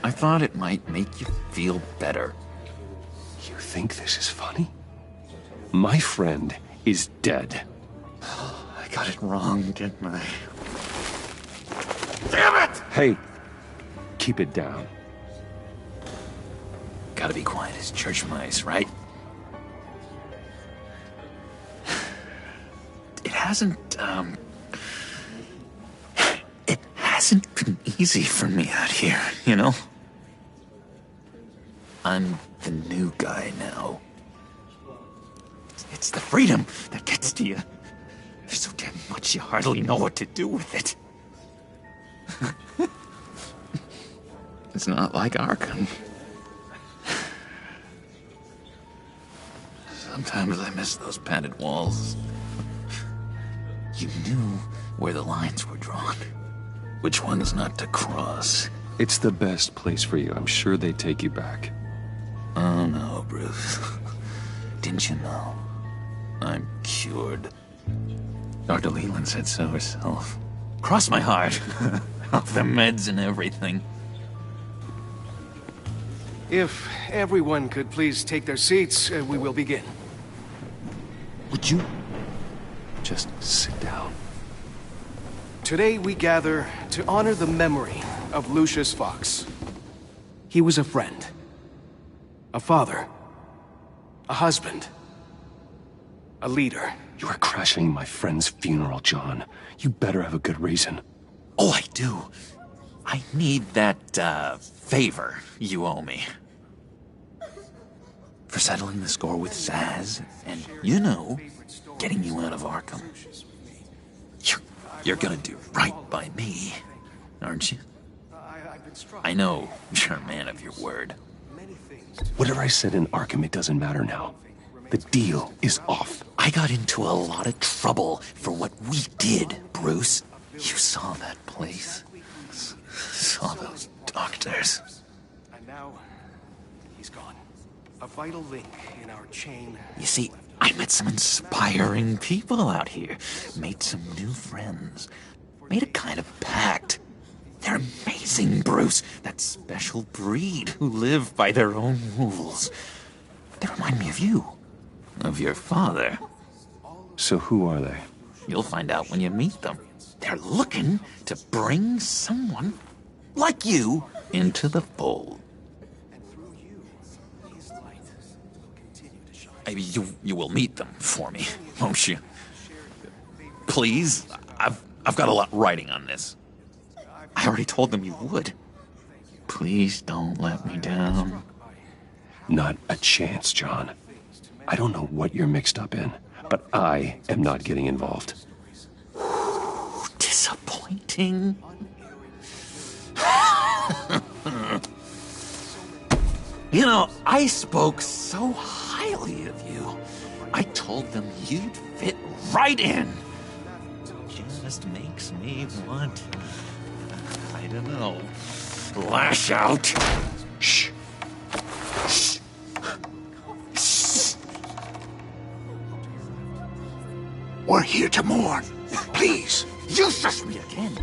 I thought it might make you feel better. You think this is funny? My friend is dead. I got it wrong, didn't I? Damn it! Hey, keep it down. Gotta be quiet as church mice, right? It hasn't been easy for me out here, you know? I'm the new guy now. It's the freedom that gets to you. There's so damn much you hardly know what to do with it. It's not like Arkham. Sometimes I miss those padded walls. You knew where the lines were drawn. Which ones not to cross. It's the best place for you. I'm sure they take you back. Oh no, Bruce. Didn't you know? I'm cured. Dr. Leland said so herself. Cross my heart. Off the meds and everything. If everyone could please take their seats, we will begin. Would you just sit down? Today we gather to honor the memory of Lucius Fox. He was a friend, a father, a husband, a leader. You are crashing my friend's funeral, John. You better have a good reason. Oh, I do. I need that, favor you owe me. For settling the score with Zaz, and, you know, getting you out of Arkham. You're gonna do right by me, aren't you? I know you're a man of your word. Whatever I said in Arkham, it doesn't matter now. The deal is off. I got into a lot of trouble for what we did, Bruce. You saw that place. Saw those doctors. And now, he's gone. A vital link in our chain. You see, I met some inspiring people out here. Made some new friends. Made a kind of pact. They're amazing, Bruce. That special breed who live by their own rules. They remind me of you. Of your father. So who are they? You'll find out when you meet them. They're looking to bring someone like you into the fold. You will meet them for me, won't you? Please? I've got a lot writing on this. I already told them you would. Please don't let me down. Not a chance, John. I don't know what you're mixed up in, but I am not getting involved. Disappointing. You know, I spoke so highly of you. I told them you'd fit right in. Just makes me want, I don't know, lash out. Shh. Shh. Shh. We're here to mourn. Please. You shush me again.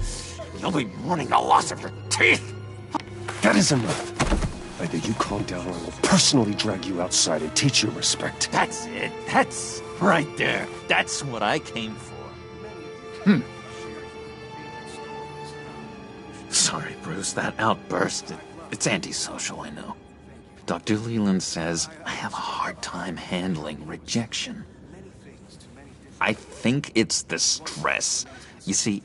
You'll be mourning the loss of your teeth. That is enough. Either you calm down or I will personally drag you outside and teach you respect. That's it. That's right there. That's what I came for. Sorry, Bruce. That outburst, it's antisocial, I know. Dr. Leland says I have a hard time handling rejection. I think it's the stress. You see,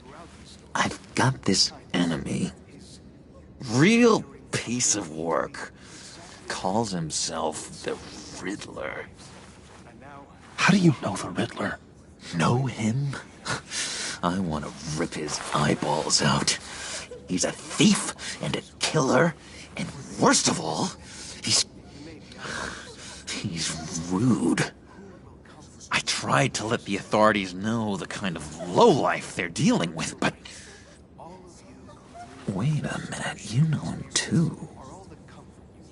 I've got this enemy. Real piece of work. Calls himself the Riddler. How do you know the Riddler? Know him? I want to rip his eyeballs out. He's a thief and a killer, and worst of all, he's rude. I tried to let the authorities know the kind of lowlife they're dealing with, but... Wait a minute, you know him too.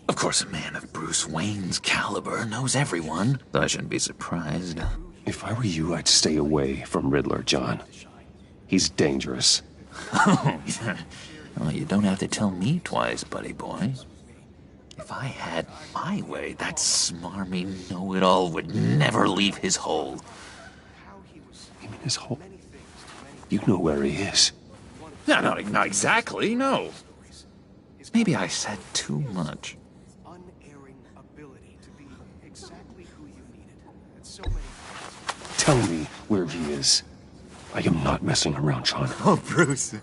Of course, a man of Bruce Wayne's caliber knows everyone, so I shouldn't be surprised. If I were you, I'd stay away from Riddler, John. He's dangerous. Oh, yeah. Oh, you don't have to tell me twice, buddy boy. If I had my way, that smarmy know-it-all would never leave his hole. You mean his hole? You know where he is. No, not exactly, no. Maybe I said too much. Tell me where he is. I am not messing around, John. Oh, Bruce,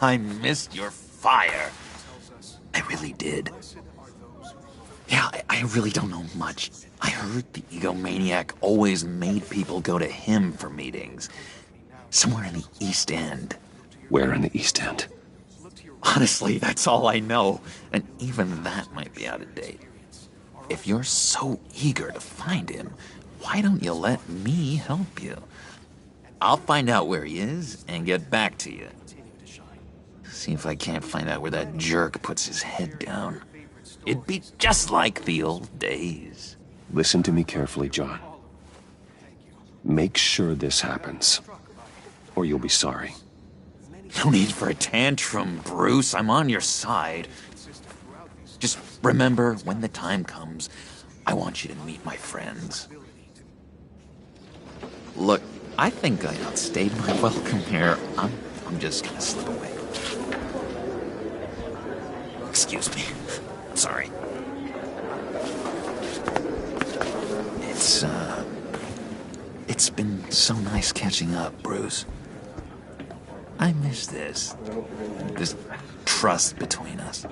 I missed your fire. I really did. Yeah, I really don't know much. I heard the egomaniac always made people go to him for meetings. Somewhere in the East End. Where in the East End? Honestly, that's all I know. And even that might be out of date. If you're so eager to find him, why don't you let me help you? I'll find out where he is and get back to you. See if I can't find out where that jerk puts his head down. It'd be just like the old days. Listen to me carefully, John. Make sure this happens, or you'll be sorry. No need for a tantrum, Bruce. I'm on your side. Just remember, when the time comes, I want you to meet my friends. Look, I think I outstayed my welcome here. I'm just gonna slip away. Excuse me. Sorry. It's been so nice catching up, Bruce. I miss this trust between us.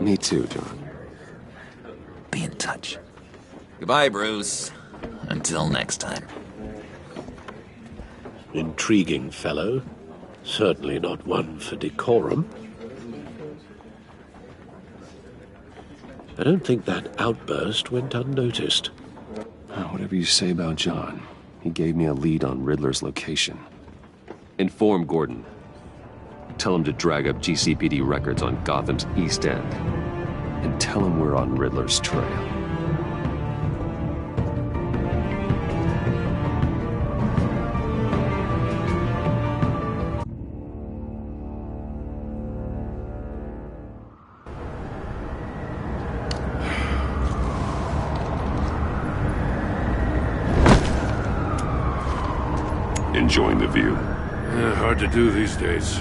Me too, John. Be in touch. Goodbye, Bruce. Until next time. Intriguing fellow. Certainly not one for decorum. I don't think that outburst went unnoticed. Whatever you say about John, he gave me a lead on Riddler's location. Inform Gordon. Tell him to drag up GCPD records on Gotham's East End. And tell him we're on Riddler's trail. Enjoying the view? Yeah, hard to do these days.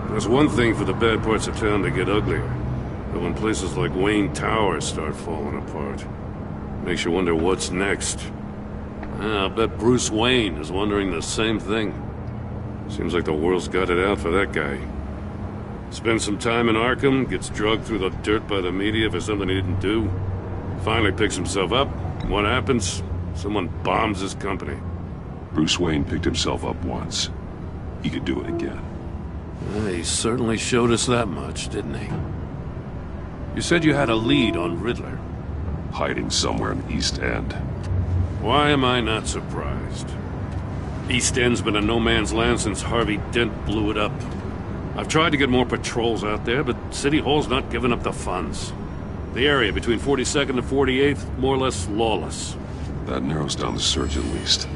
There's one thing for the bad parts of town to get uglier. But when places like Wayne Tower start falling apart, makes you wonder what's next. I'll bet Bruce Wayne is wondering the same thing. Seems like the world's got it out for that guy. Spends some time in Arkham, gets drugged through the dirt by the media for something he didn't do. Finally picks himself up. What happens? Someone bombs his company. Bruce Wayne picked himself up once. He could do it again. He certainly showed us that much, didn't he? You said you had a lead on Riddler. Hiding somewhere in the East End. Why am I not surprised? East End's been a no-man's land since Harvey Dent blew it up. I've tried to get more patrols out there, but City Hall's not giving up the funds. The area between 42nd and 48th, more or less lawless. That narrows down the search at least.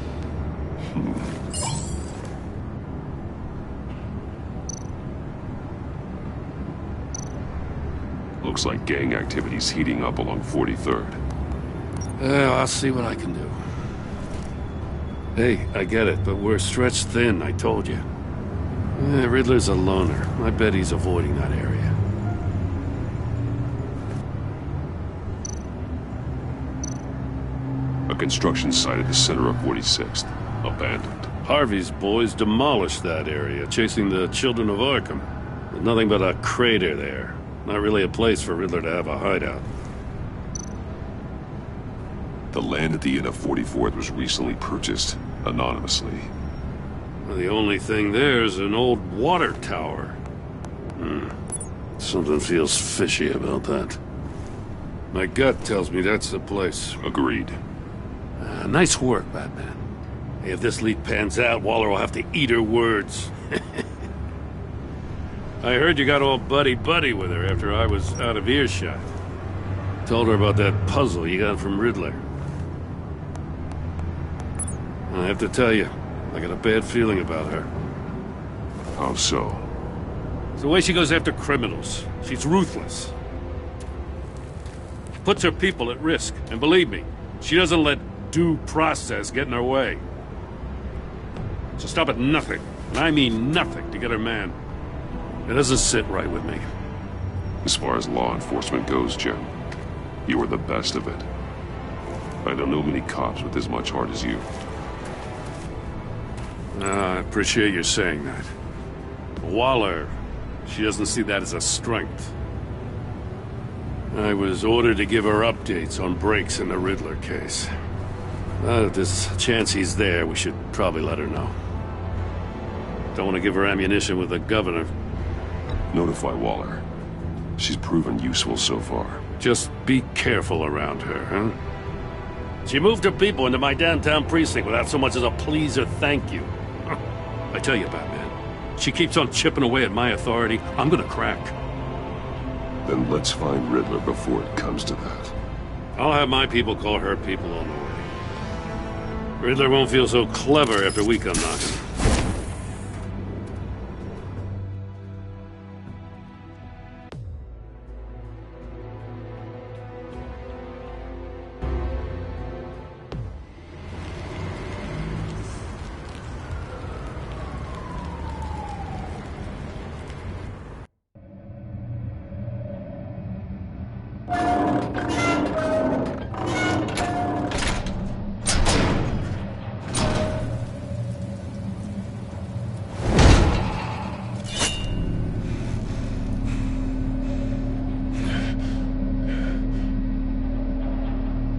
Looks like gang activity's heating up along 43rd. Well, I'll see what I can do. Hey, I get it, but we're stretched thin, I told you. Riddler's a loner. I bet he's avoiding that area. A construction site at the center of 46th. Abandoned. Harvey's boys demolished that area, chasing the children of Arkham. There's nothing but a crater there. Not really a place for Riddler to have a hideout. The land at the end of 44th was recently purchased, anonymously. Well, the only thing there is an old water tower. Something feels fishy about that. My gut tells me that's the place. Agreed. Nice work, Batman. Hey, if this leak pans out, Waller will have to eat her words. I heard you got all buddy-buddy with her after I was out of earshot. Told her about that puzzle you got from Riddler. I have to tell you, I got a bad feeling about her. How so? It's the way she goes after criminals. She's ruthless. Puts her people at risk. And believe me, she doesn't let due process get in her way. She'll stop at nothing, and I mean nothing, to get her man. It doesn't sit right with me. As far as law enforcement goes, Jim, you are the best of it. I don't know many cops with as much heart as you. I appreciate you saying that. Waller, she doesn't see that as a strength. I was ordered to give her updates on breaks in the Riddler case. If there's a chance he's there, we should probably let her know. Don't want to give her ammunition with the governor. Notify Waller. She's proven useful so far. Just be careful around her, huh? She moved her people into my downtown precinct without so much as a please or thank you. I tell you, Batman, she keeps on chipping away at my authority. I'm gonna crack. Then let's find Riddler before it comes to that. I'll have my people call her people on the way. Riddler won't feel so clever after we come knocking.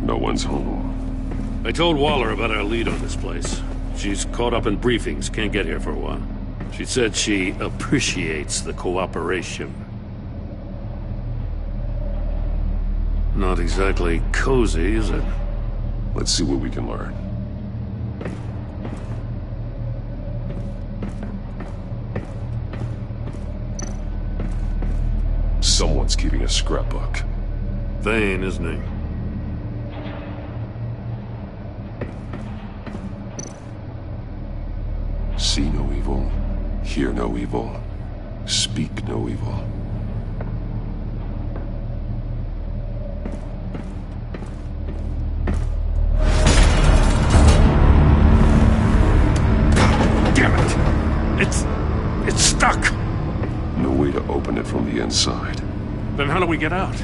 No one's home. I told Waller about our lead on this place. She's caught up in briefings, can't get here for a while. She said she appreciates the cooperation. Not exactly cozy, is it? Let's see what we can learn. Someone's keeping a scrapbook. Vane, isn't he? See no evil, hear no evil, speak no evil. Damn it! It's stuck! No way to open it from the inside. Then how do we get out?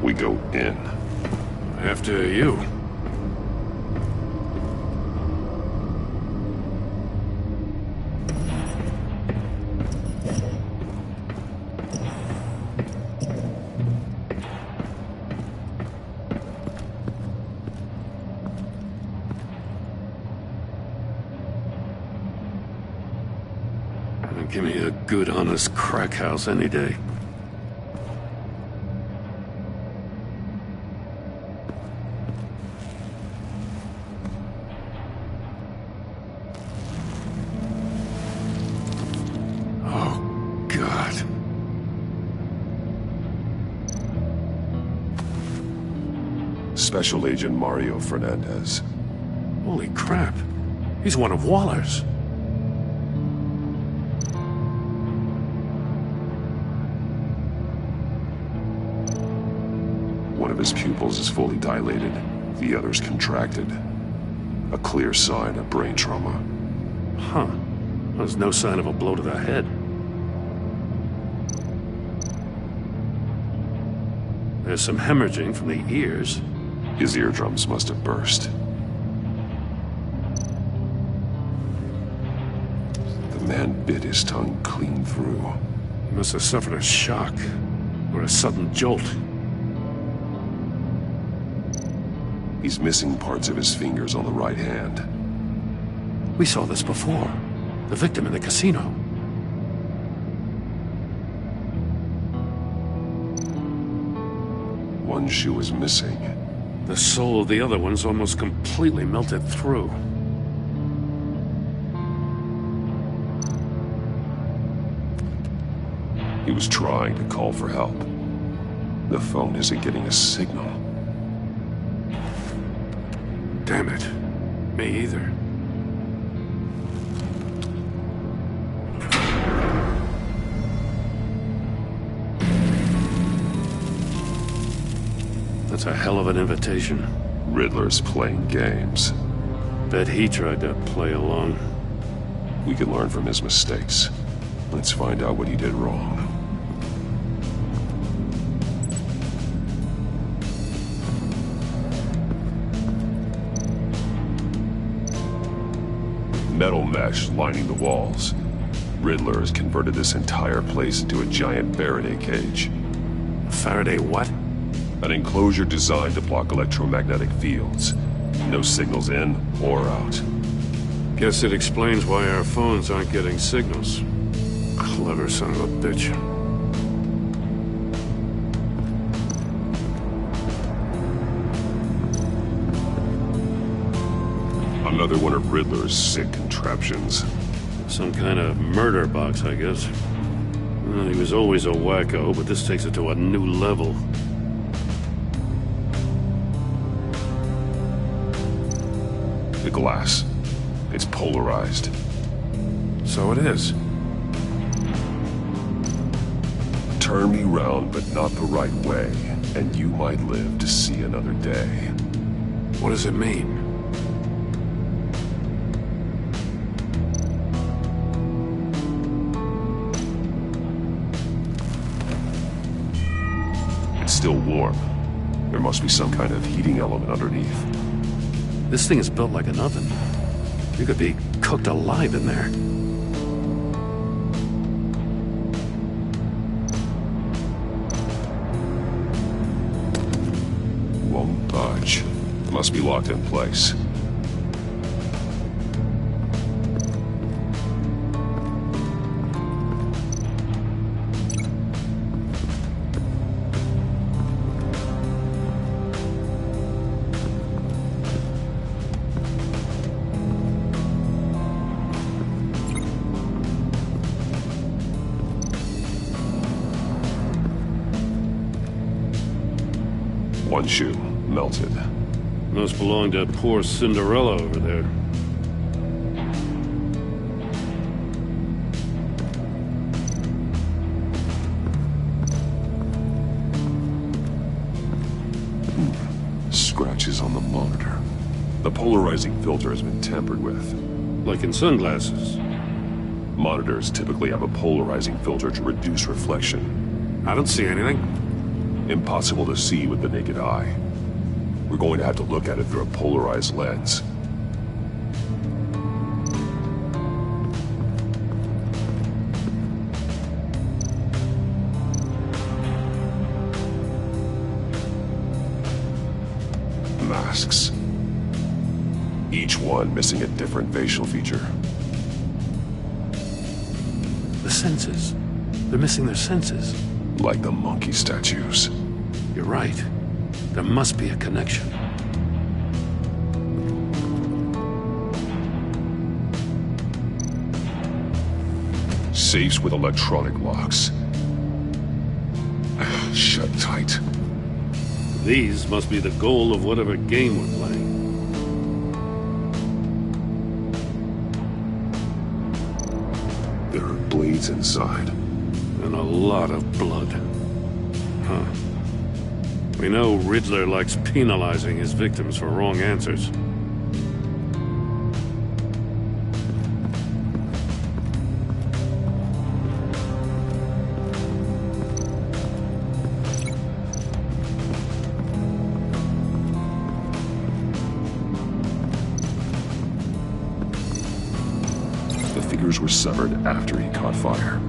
We go in. After you. Give me a good, honest crack house any day. Oh, God. Special Agent Mario Fernandez. Holy crap. He's one of Waller's. One of his pupils is fully dilated, the other's contracted. A clear sign of brain trauma. Huh. There's no sign of a blow to the head. There's some hemorrhaging from the ears. His eardrums must have burst. The man bit his tongue clean through. He must have suffered a shock, or a sudden jolt. He's missing parts of his fingers on the right hand. We saw this before. The victim in the casino. One shoe is missing. The sole of the other one's almost completely melted through. He was trying to call for help. The phone isn't getting a signal. Damn it. Me either. That's a hell of an invitation. Riddler's playing games. Bet he tried to play along. We can learn from his mistakes. Let's find out what he did wrong. Metal mesh lining the walls. Riddler has converted this entire place into a giant Faraday cage. Faraday what? An enclosure designed to block electromagnetic fields. No signals in or out. Guess it explains why our phones aren't getting signals. Clever son of a bitch. Another one of Riddler's sick contraptions. Some kind of murder box, I guess. Well, he was always a wacko, but this takes it to a new level. The glass. It's polarized. So it is. Turn me round, but not the right way, and you might live to see another day. What does it mean? It's still warm. There must be some kind of heating element underneath. This thing is built like an oven. You could be cooked alive in there. Won't budge. Must be locked in place. One shoe, melted. Must belong to poor Cinderella over there. Scratches on the monitor. The polarizing filter has been tampered with. Like in sunglasses. Monitors typically have a polarizing filter to reduce reflection. I don't see anything. Impossible to see with the naked eye. We're going to have to look at it through a polarized lens. Masks. Each one missing a different facial feature. The senses. They're missing their senses. Like the monkey statues. You're right. There must be a connection. Safes with electronic locks. Shut tight. These must be the goal of whatever game we're playing. There are blades inside. And a lot of blood. Huh. We know Riddler likes penalizing his victims for wrong answers. The figures were severed after he caught fire.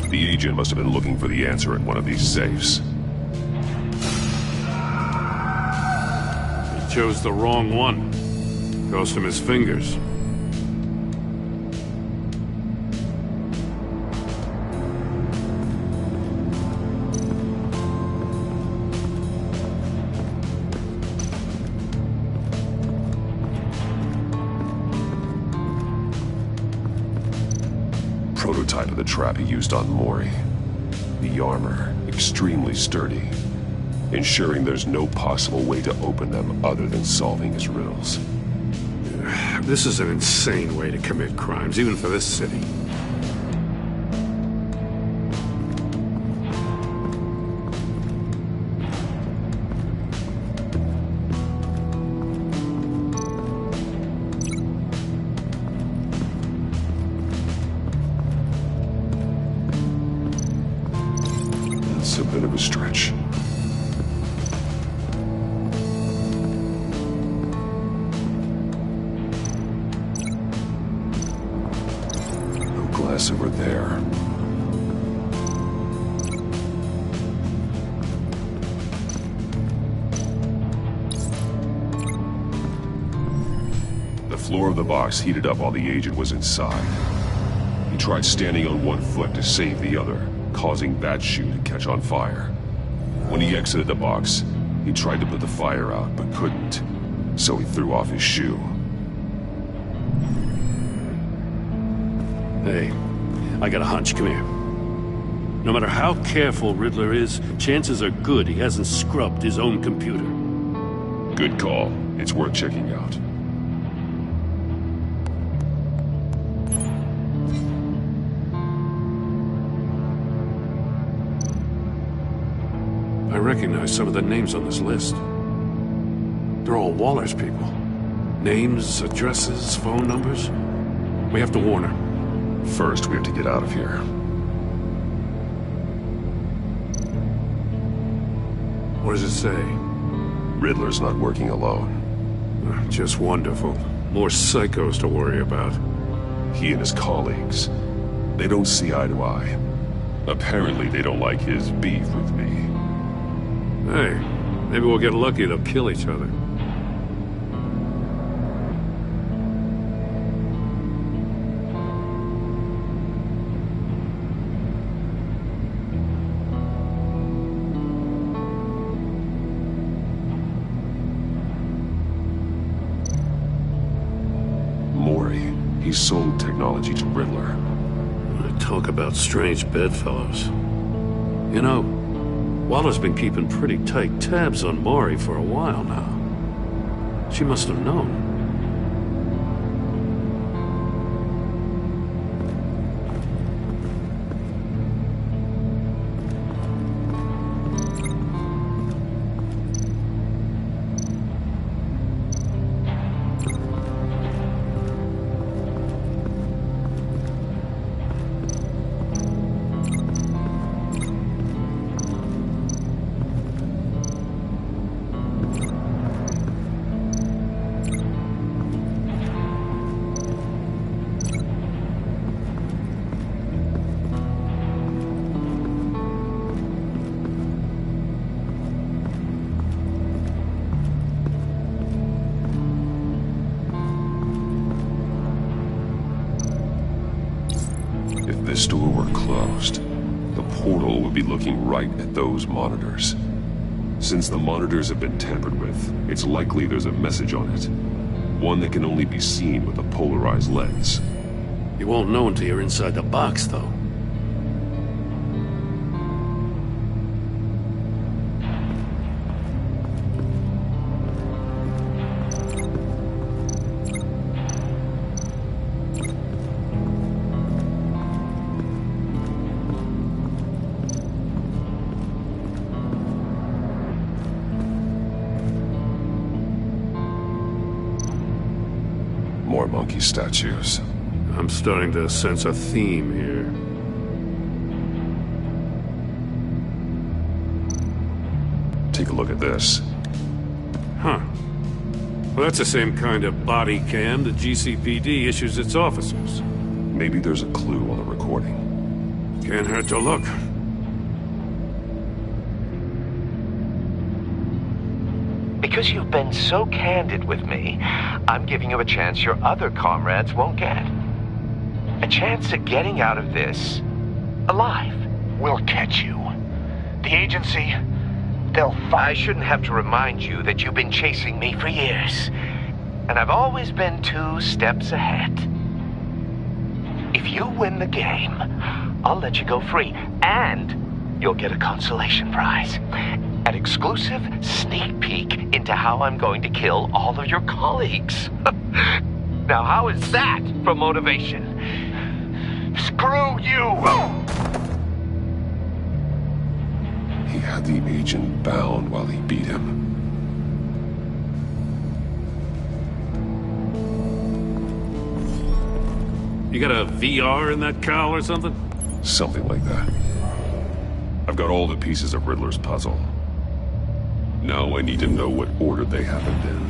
The agent must have been looking for the answer in one of these safes. He chose the wrong one. Cost him his fingers. Prototype of the trap he used on Mori. The armor, extremely sturdy, ensuring there's no possible way to open them other than solving his riddles. This is an insane way to commit crimes, even for this city. That's a bit of a stretch. Glass over there. The floor of the box heated up while the agent was inside. He tried standing on one foot to save the other, causing that shoe to catch on fire. When he exited the box, he tried to put the fire out, but couldn't, so he threw off his shoe. Hey, I got a hunch. Come here. No matter how careful Riddler is, chances are good he hasn't scrubbed his own computer. Good call. It's worth checking out. I recognize some of the names on this list. They're all Waller's people. Names, addresses, phone numbers. We have to warn her. First, we have to get out of here. What does it say? Riddler's not working alone. Just wonderful. More psychos to worry about. He and his colleagues, they don't see eye to eye. Apparently, they don't like his beef with me. Hey, maybe we'll get lucky to kill each other. He sold technology to Riddler. Talk about strange bedfellows. You know, Waller's been keeping pretty tight tabs on Maury for a while now. She must have known. If this door were closed, the portal would be looking right at those monitors. Since the monitors have been tampered with, it's likely there's a message on it. One that can only be seen with a polarized lens. You won't know until you're inside the box, though. More monkey statues. I'm starting to sense a theme here. Take a look at this. Huh. Well, that's the same kind of body cam the GCPD issues its officers. Maybe there's a clue on the recording. Can't hurt to look. Because you've been so candid with me, I'm giving you a chance your other comrades won't get. A chance at getting out of this alive. We'll catch you. The agency, they'll find... I shouldn't have to remind you that you've been chasing me for years. And I've always been 2 steps ahead. If you win the game, I'll let you go free. And you'll get a consolation prize. An exclusive sneak peek into how I'm going to kill all of your colleagues. Now, how is that for motivation? Screw you! He had the agent bound while he beat him. You got a VR in that cowl or something? Something like that. I've got all the pieces of Riddler's puzzle. Now I need to know what order they happened in.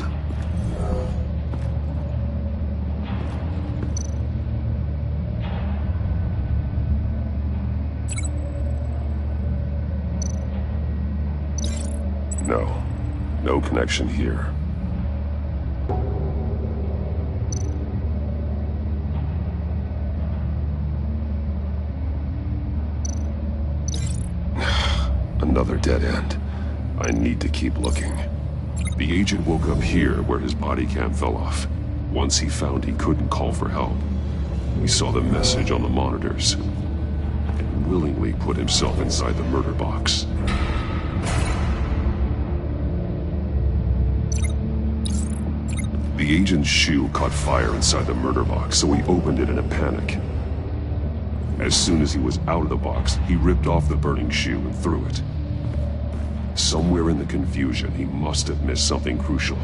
No. No connection here. Another dead end. I need to keep looking. The agent woke up here where his body cam fell off. Once he found he couldn't call for help, he saw the message on the monitors and willingly put himself inside the murder box. The agent's shoe caught fire inside the murder box, so he opened it in a panic. As soon as he was out of the box, he ripped off the burning shoe and threw it. Somewhere in the confusion, he must have missed something crucial.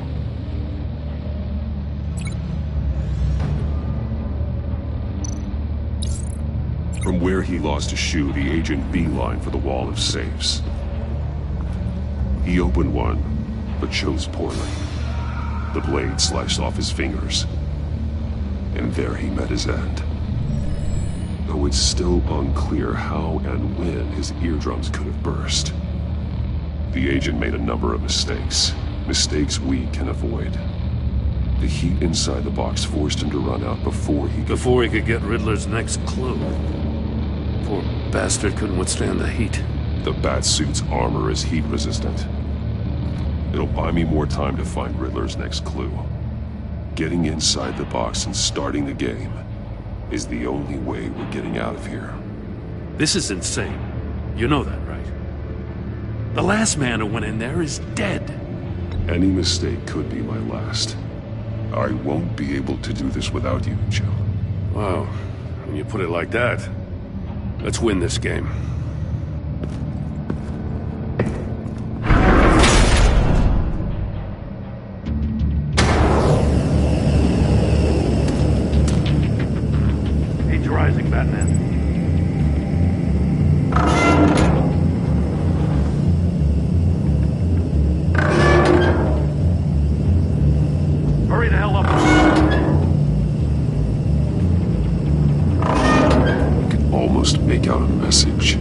From where he lost a shoe, the agent beelined for the wall of safes. He opened one, but chose poorly. The blade sliced off his fingers, and there he met his end. Though it's still unclear how and when his eardrums could have burst. The agent made a number of mistakes. Mistakes we can avoid. The heat inside the box forced him to run out before he could get Riddler's next clue. Poor bastard couldn't withstand the heat. The Batsuit's armor is heat resistant. It'll buy me more time to find Riddler's next clue. Getting inside the box and starting the game is the only way we're getting out of here. This is insane. You know that, right? The last man who went in there is dead. Any mistake could be my last. I won't be able to do this without you, Joe. Wow. When you put it like that, let's win this game. He's rising, Batman. Hurry the hell up. I can almost make out a message.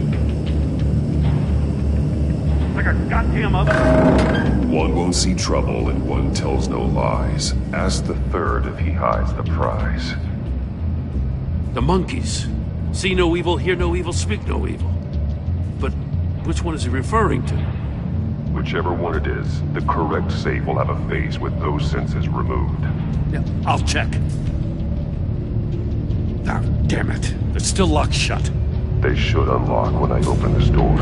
Like a goddamn other. One won't see trouble and one tells no lies. Ask the third if he hides the prize. The monkeys. See no evil, hear no evil, speak no evil. But which one is he referring to? Whichever one it is, the correct safe will have a face with those senses removed. Yeah, I'll check. Ah, damn it. They're still locked shut. They should unlock when I open this door.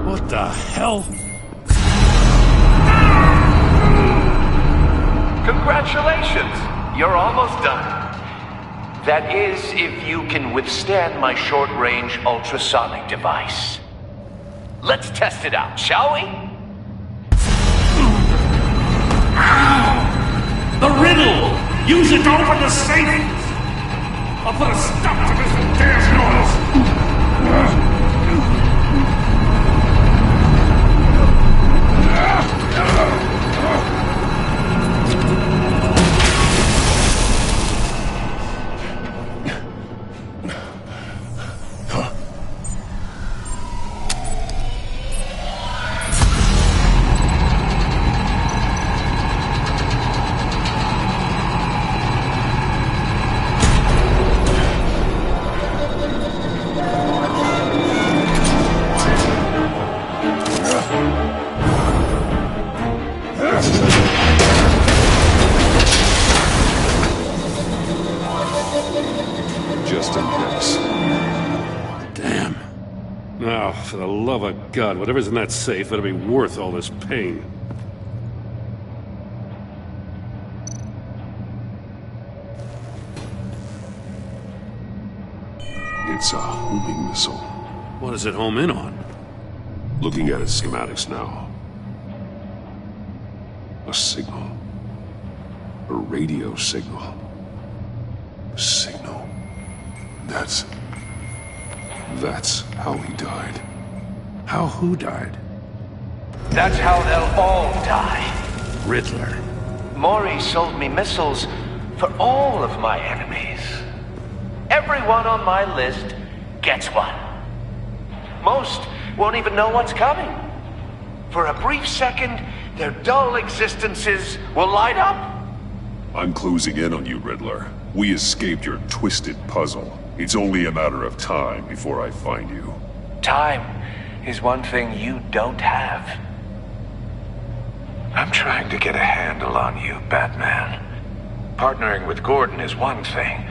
What the hell? Congratulations! You're almost done. That is, if you can withstand my short-range ultrasonic device. Let's test it out, shall we? The riddle! Use it to open the safe! I'll put a stop to this damn noise! Just in case. Damn. Now, for the love of God, whatever's in that safe better be worth all this pain. It's a homing missile. What does it home in on? Looking at its schematics now. A signal. A radio signal. A signal. That's how he died. How who died? That's how they'll all die. Riddler. Maury sold me missiles for all of my enemies. Everyone on my list gets one. Most won't even know what's coming. For a brief second, their dull existences will light up. I'm closing in on you, Riddler. We escaped your twisted puzzle. It's only a matter of time before I find you. Time is one thing you don't have. I'm trying to get a handle on you, Batman. Partnering with Gordon is one thing.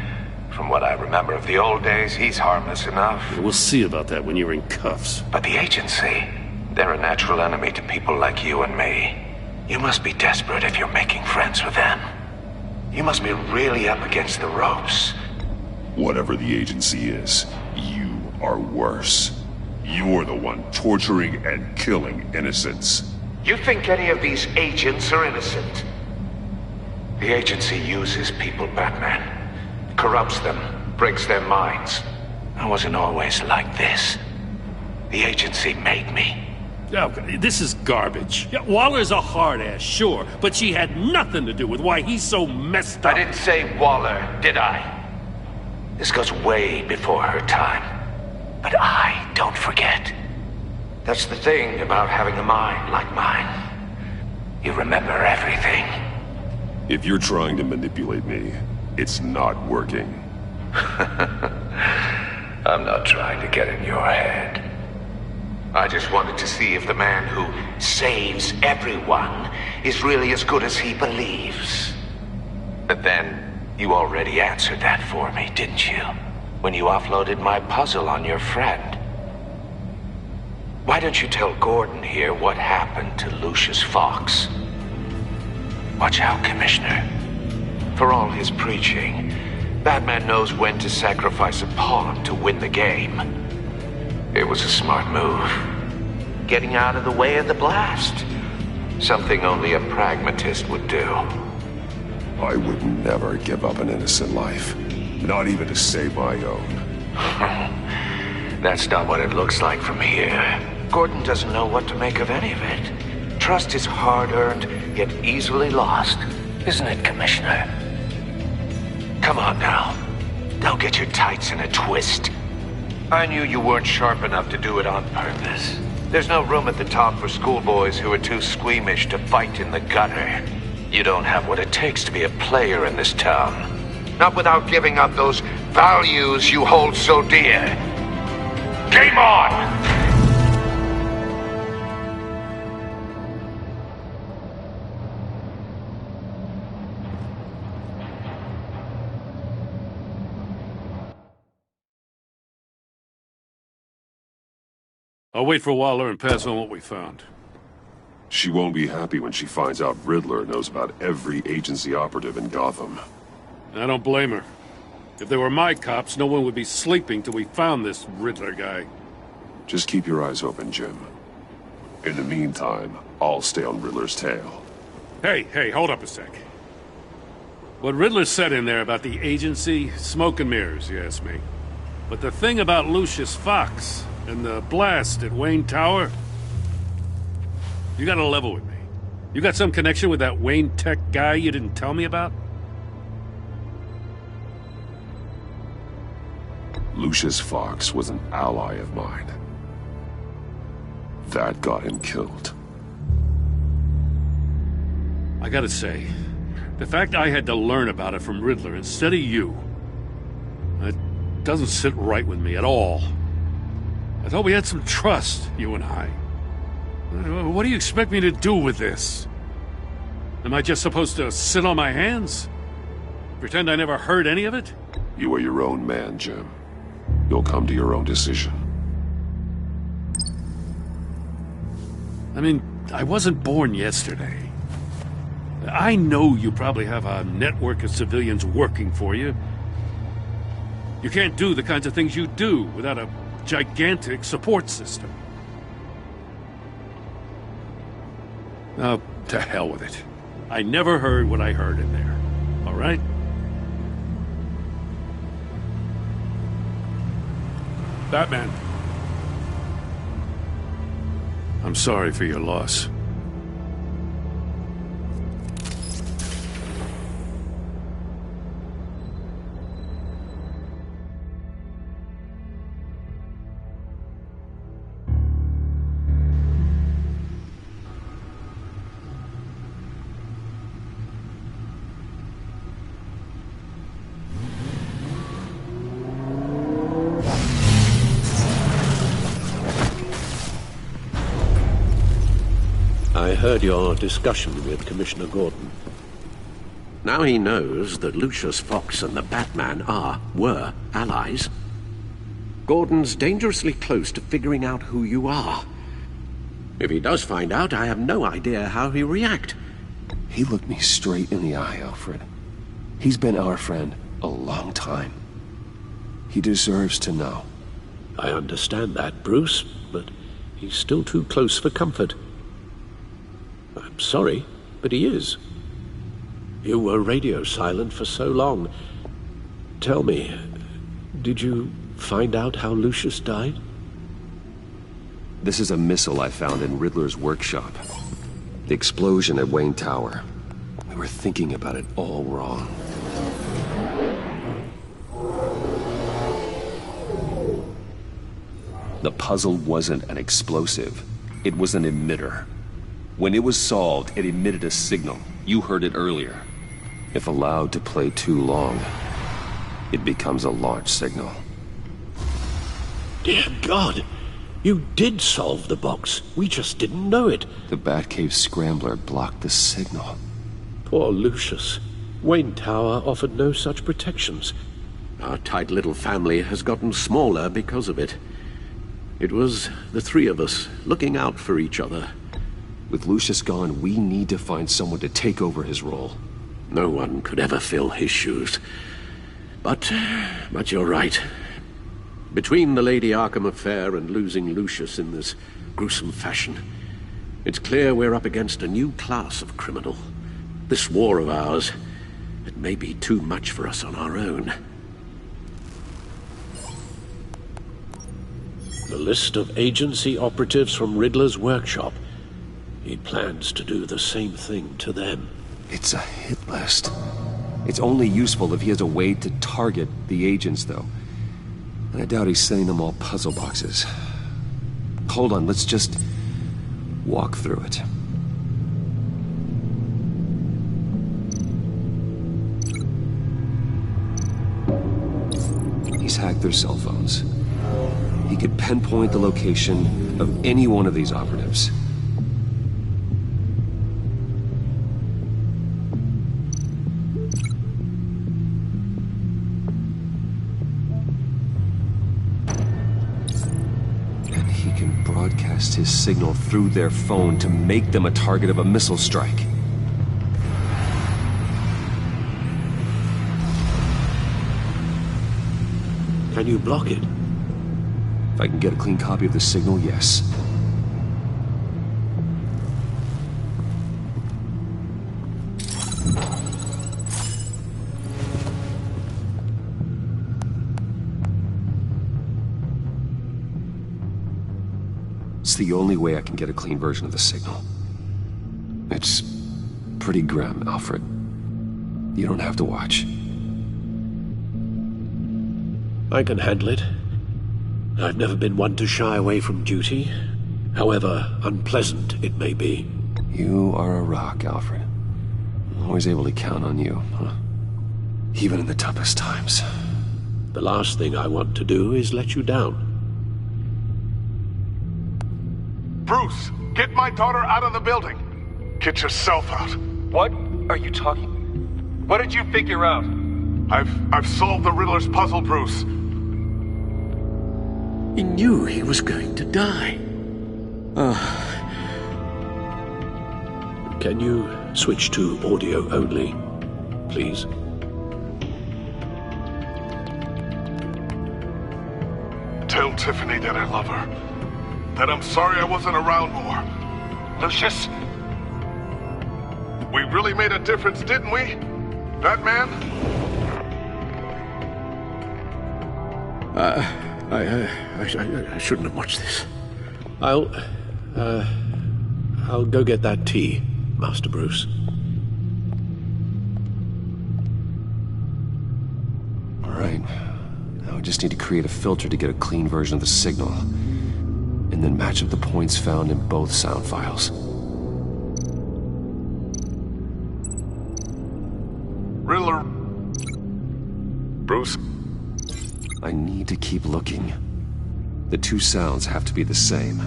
From what I remember of the old days, he's harmless enough. We'll see about that when you're in cuffs. But the agency, they're a natural enemy to people like you and me. You must be desperate if you're making friends with them. You must be really up against the ropes. Whatever the agency is, you are worse. You're the one torturing and killing innocents. You think any of these agents are innocent? The agency uses people, Batman. Corrupts them, breaks their minds. I wasn't always like this. The agency made me. Oh, this is garbage. Yeah, Waller's a hard-ass, sure, but she had nothing to do with why he's so messed up. I didn't say Waller, did I? This goes way before her time. But I don't forget. That's the thing about having a mind like mine. You remember everything. If you're trying to manipulate me, it's not working. I'm not trying to get in your head. I just wanted to see if the man who saves everyone is really as good as he believes. But then, you already answered that for me, didn't you? When you offloaded my puzzle on your friend. Why don't you tell Gordon here what happened to Lucius Fox? Watch out, Commissioner. For all his preaching, Batman knows when to sacrifice a pawn to win the game. It was a smart move. Getting out of the way of the blast. Something only a pragmatist would do. I would never give up an innocent life. Not even to save my own. That's not what it looks like from here. Gordon doesn't know what to make of any of it. Trust is hard-earned, yet easily lost. Isn't it, Commissioner? Come on now. Don't get your tights in a twist. I knew you weren't sharp enough to do it on purpose. There's no room at the top for schoolboys who are too squeamish to fight in the gutter. You don't have what it takes to be a player in this town. Not without giving up those values you hold so dear. Game on! I'll wait for Waller and pass on what we found. She won't be happy when she finds out Riddler knows about every agency operative in Gotham. I don't blame her. If they were my cops, no one would be sleeping till we found this Riddler guy. Just keep your eyes open, Jim. In the meantime, I'll stay on Riddler's tail. Hey, hold up a sec. What Riddler said in there about the agency, smoke and mirrors, you ask me. But the thing about Lucius Fox and the blast at Wayne Tower, you gotta level with me. You got some connection with that Wayne Tech guy you didn't tell me about? Lucius Fox was an ally of mine. That got him killed. I gotta say, the fact I had to learn about it from Riddler instead of you, it doesn't sit right with me at all. I thought we had some trust, you and I. What do you expect me to do with this? Am I just supposed to sit on my hands? Pretend I never heard any of it? You are your own man, Jim. You'll come to your own decision. I mean, I wasn't born yesterday. I know you probably have a network of civilians working for you. You can't do the kinds of things you do without a gigantic support system. Oh, to hell with it. I never heard what I heard in there. All right? Batman. I'm sorry for your loss. I heard your discussion with Commissioner Gordon. Now he knows that Lucius Fox and the Batman were allies. Gordon's dangerously close to figuring out who you are. If he does find out, I have no idea how he'll react. He looked me straight in the eye, Alfred. He's been our friend a long time. He deserves to know. I understand that, Bruce, but he's still too close for comfort. I'm sorry, but he is. You were radio silent for so long. Tell me, did you find out how Lucius died? This is a missile I found in Riddler's workshop. The explosion at Wayne Tower. We were thinking about it all wrong. The puzzle wasn't an explosive. It was an emitter. When it was solved, it emitted a signal. You heard it earlier. If allowed to play too long, it becomes a launch signal. Dear God! You did solve the box. We just didn't know it. The Batcave scrambler blocked the signal. Poor Lucius. Wayne Tower offered no such protections. Our tight little family has gotten smaller because of it. It was the three of us looking out for each other. With Lucius gone, we need to find someone to take over his role. No one could ever fill his shoes. But you're right. Between the Lady Arkham affair and losing Lucius in this gruesome fashion, it's clear we're up against a new class of criminal. This war of ours, it may be too much for us on our own. The list of agency operatives from Riddler's workshop. He plans to do the same thing to them. It's a hit list. It's only useful if he has a way to target the agents, though. And I doubt he's sending them all puzzle boxes. Hold on, let's just walk through it. He's hacked their cell phones. He could pinpoint the location of any one of these operatives. Broadcast his signal through their phone to make them a target of a missile strike. Can you block it? If I can get a clean copy of the signal, yes. It's the only way I can get a clean version of the signal. It's pretty grim, Alfred. You don't have to watch. I can handle it. I've never been one to shy away from duty, however unpleasant it may be. You are a rock, Alfred. Always able to count on you, huh? Even in the toughest times. The last thing I want to do is let you down. Bruce, get my daughter out of the building. Get yourself out. What are you talking? What did you figure out? I've solved the Riddler's puzzle, Bruce. He knew he was going to die. Can you switch to audio only, please? Tell Tiffany that I love her. That I'm sorry I wasn't around more. Lucius? We really made a difference, didn't we? Batman? I shouldn't have watched this. I'll go get that tea, Master Bruce. All right. Now we just need to create a filter to get a clean version of the signal, and then match up the points found in both sound files. Riddler. Bruce. I need to keep looking. The two sounds have to be the same.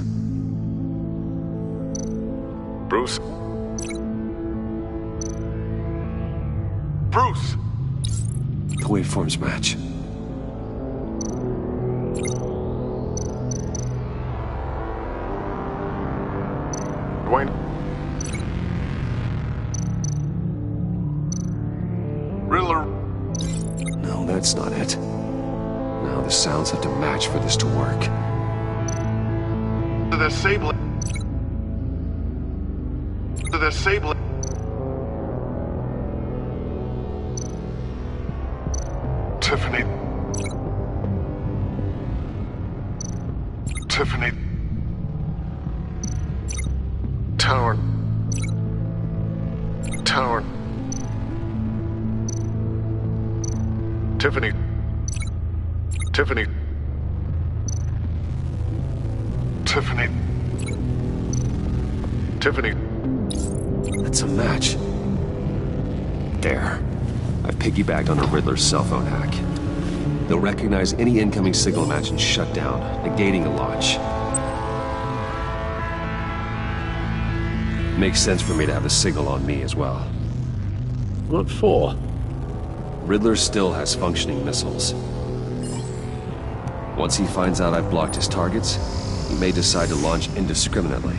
Bruce. Bruce! The waveforms match. Dwayne. Riddler. No, that's not it. Now the sounds have to match for this to work. The Sable. The Sable. Tiffany. Tiffany. Tower. Tower. Tiffany. Tiffany. Tiffany. Tiffany. That's a match. There. I've piggybacked on the Riddler's cell phone hack. They'll recognize any incoming signal match and shut down, negating the launch. Makes sense for me to have the signal on me as well. What for? Riddler still has functioning missiles. Once he finds out I've blocked his targets, he may decide to launch indiscriminately.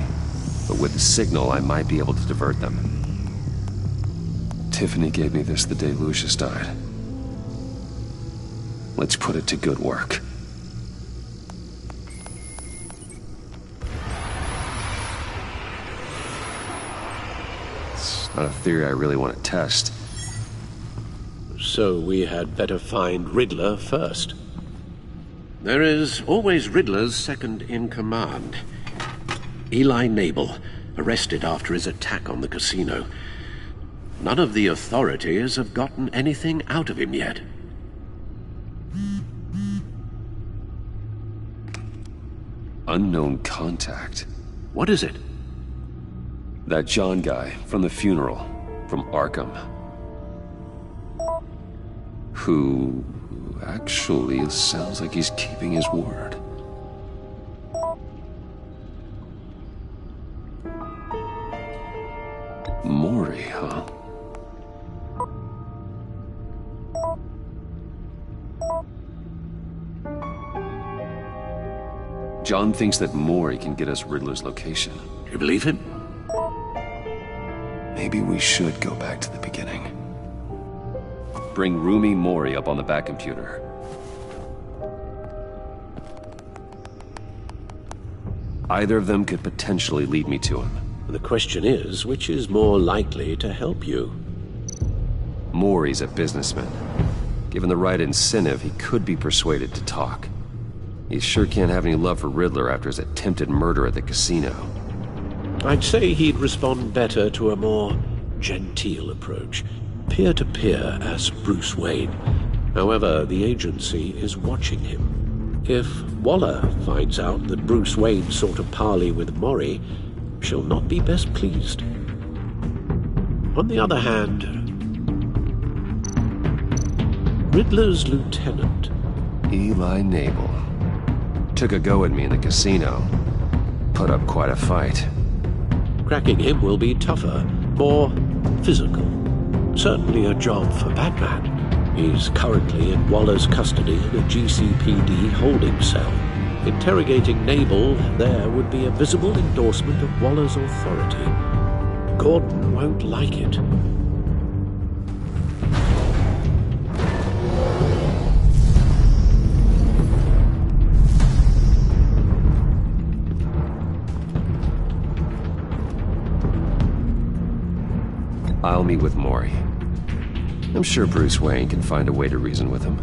But with the signal, I might be able to divert them. Tiffany gave me this the day Lucius died. Let's put it to good work. It's not a theory I really want to test. So we had better find Riddler first. There is always Riddler's second-in-command. Eli Nabel, arrested after his attack on the casino. None of the authorities have gotten anything out of him yet. Unknown contact. What is it? That John guy from the funeral, from Arkham. Who actually sounds like he's keeping his word. Mori, huh? John thinks that Mori can get us Riddler's location. You believe him? Maybe we should go back to the beginning. Bring Rumi Mori up on the back computer. Either of them could potentially lead me to him. The question is, which is more likely to help you? Mori's a businessman. Given the right incentive, he could be persuaded to talk. He sure can't have any love for Riddler after his attempted murder at the casino. I'd say he'd respond better to a more genteel approach. Peer-to-peer as Bruce Wayne. However, the agency is watching him. If Waller finds out that Bruce Wayne sought a parley with Mori, she'll not be best pleased. On the other hand, Riddler's lieutenant, Eli Nabel, took a go at me in the casino. Put up quite a fight. Cracking him will be tougher, more physical. Certainly a job for Batman. He's currently in Waller's custody in a GCPD holding cell. Interrogating Nabel there would be a visible endorsement of Waller's authority. Gordon won't like it. I'll meet with Maury. I'm sure Bruce Wayne can find a way to reason with him.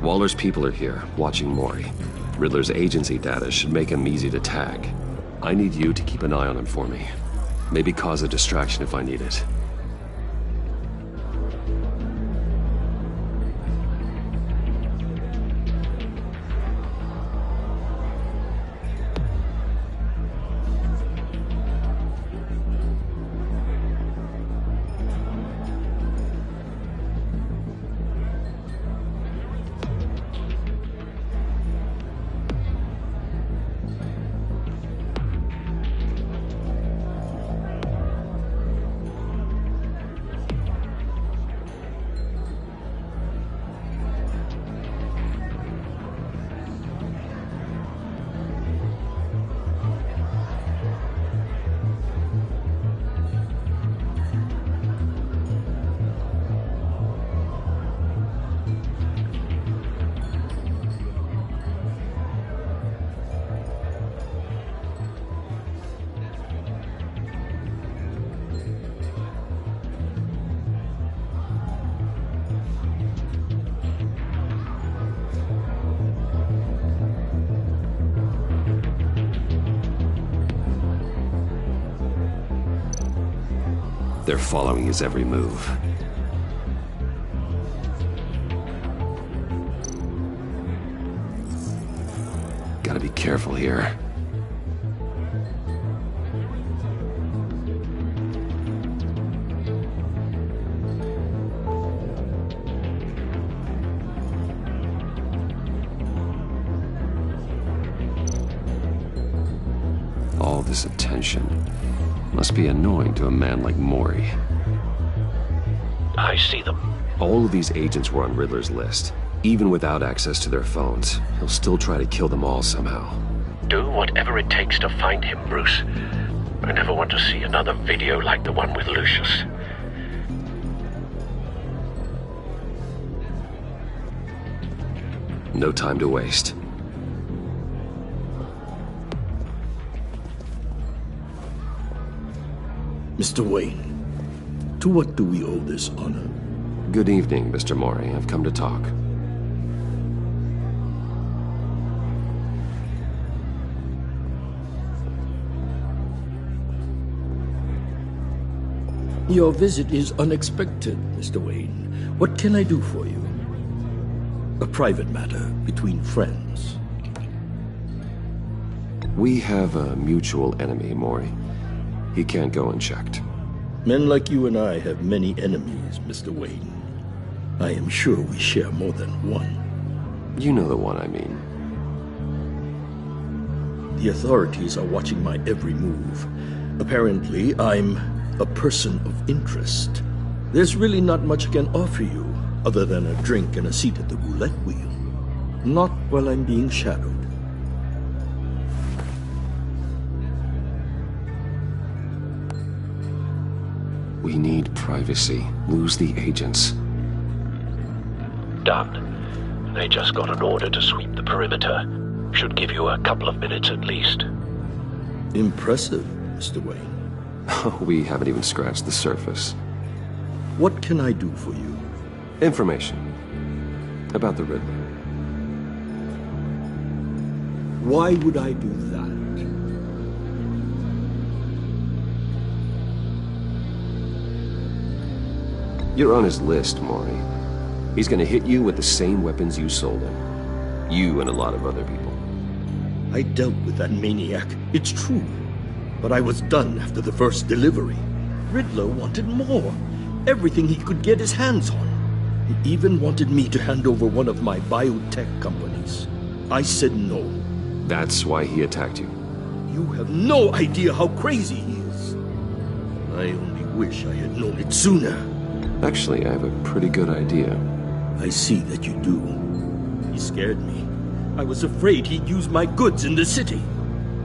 Waller's people are here, watching Maury. Riddler's agency data should make him easy to tag. I need you to keep an eye on him for me. Maybe cause a distraction if I need it. They're following his every move. Gotta be careful here. All this attention must be annoying to a man like Maury. I see them. All of these agents were on Riddler's list. Even without access to their phones, he'll still try to kill them all somehow. Do whatever it takes to find him, Bruce. I never want to see another video like the one with Lucius. No time to waste. Mr. Wayne, to what do we owe this honor? Good evening, Mr. Maury. I've come to talk. Your visit is unexpected, Mr. Wayne. What can I do for you? A private matter between friends. We have a mutual enemy, Maury. He can't go unchecked. Men like you and I have many enemies, Mr. Wayne. I am sure we share more than one. You know the one I mean. The authorities are watching my every move. Apparently, I'm a person of interest. There's really not much I can offer you, other than a drink and a seat at the roulette wheel. Not while I'm being shadowed. We need privacy. Lose the agents. Done. They just got an order to sweep the perimeter. Should give you a couple of minutes at least. Impressive, Mr. Wayne. We haven't even scratched the surface. What can I do for you? Information. About the Riddler. Why would I do that? You're on his list, Maury. He's gonna hit you with the same weapons you sold him. You and a lot of other people. I dealt with that maniac, it's true. But I was done after the first delivery. Riddler wanted more. Everything he could get his hands on. He even wanted me to hand over one of my biotech companies. I said no. That's why he attacked you. You have no idea how crazy he is. I only wish I had known it sooner. Actually, I have a pretty good idea. I see that you do. He scared me. I was afraid he'd use my goods in the city.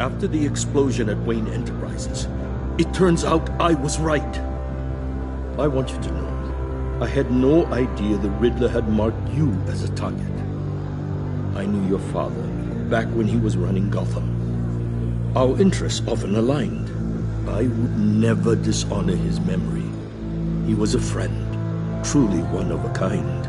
After the explosion at Wayne Enterprises, it turns out I was right. I want you to know, I had no idea the Riddler had marked you as a target. I knew your father back when he was running Gotham. Our interests often aligned. I would never dishonor his memory. He was a friend, truly one of a kind.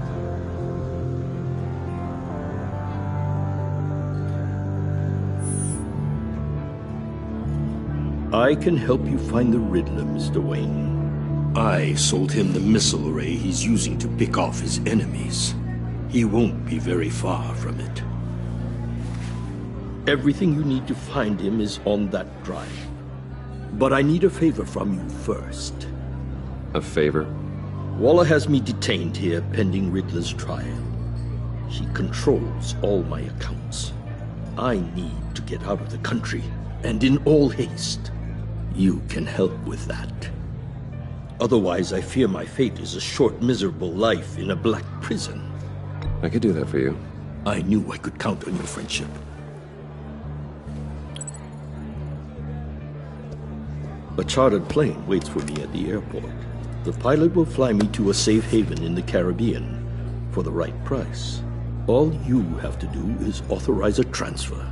I can help you find the Riddler, Mr. Wayne. I sold him the missile array he's using to pick off his enemies. He won't be very far from it. Everything you need to find him is on that drive. But I need a favor from you first. A favor? Waller has me detained here pending Riddler's trial. She controls all my accounts. I need to get out of the country, and in all haste. You can help with that. Otherwise, I fear my fate is a short, miserable life in a black prison. I could do that for you. I knew I could count on your friendship. A chartered plane waits for me at the airport. The pilot will fly me to a safe haven in the Caribbean for the right price. All you have to do is authorize a transfer.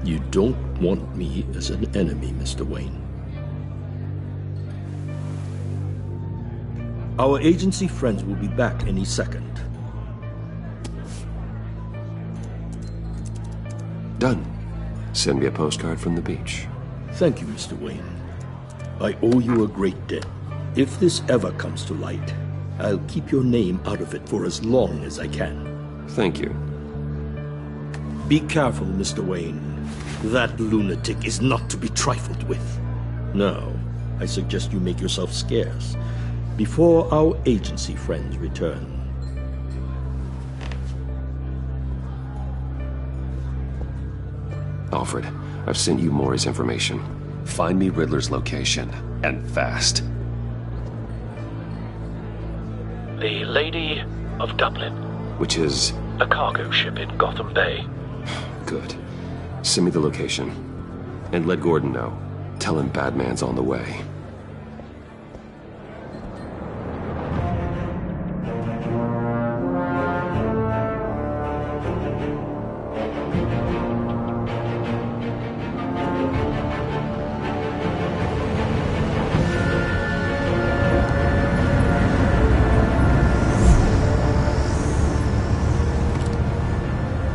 You don't want me as an enemy, Mr. Wayne. Our agency friends will be back any second. Done. Send me a postcard from the beach. Thank you, Mr. Wayne. I owe you a great debt. If this ever comes to light, I'll keep your name out of it for as long as I can. Thank you. Be careful, Mr. Wayne. That lunatic is not to be trifled with. Now, I suggest you make yourself scarce before our agency friends return. Alfred, I've sent you Maury's information. Find me Riddler's location, and fast. The Lady of Dublin. Which is? A cargo ship in Gotham Bay. Good. Send me the location. And let Gordon know. Tell him Batman's on the way.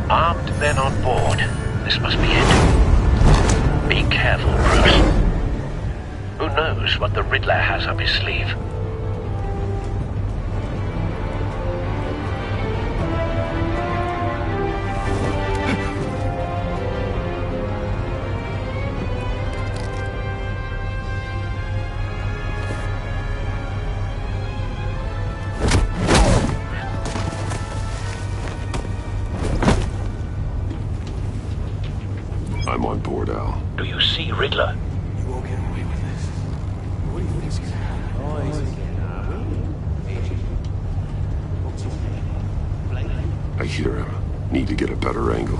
Armed men on board. This must be it. Be careful, Bruce. Who knows what the Riddler has up his sleeve? I'm on board, Al. Do you see Riddler? You won't get away with this. What do you think's gonna happen? I hear him. Need to get a better angle.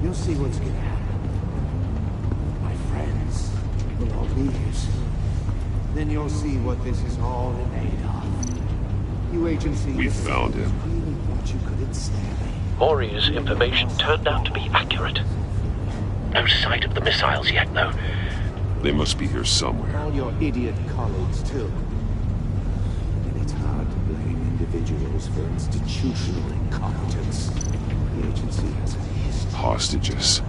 You'll see what's gonna happen. My friends will all be here soon. Then you'll see what this is all made of. You agency... We found him. Really what you couldn't stand. Maury's information turned out to be accurate. No sight of the missiles yet, though. They must be here somewhere. All your idiot colleagues, too. And it's hard to blame individuals for institutional incompetence. The agency has a history. Hostages.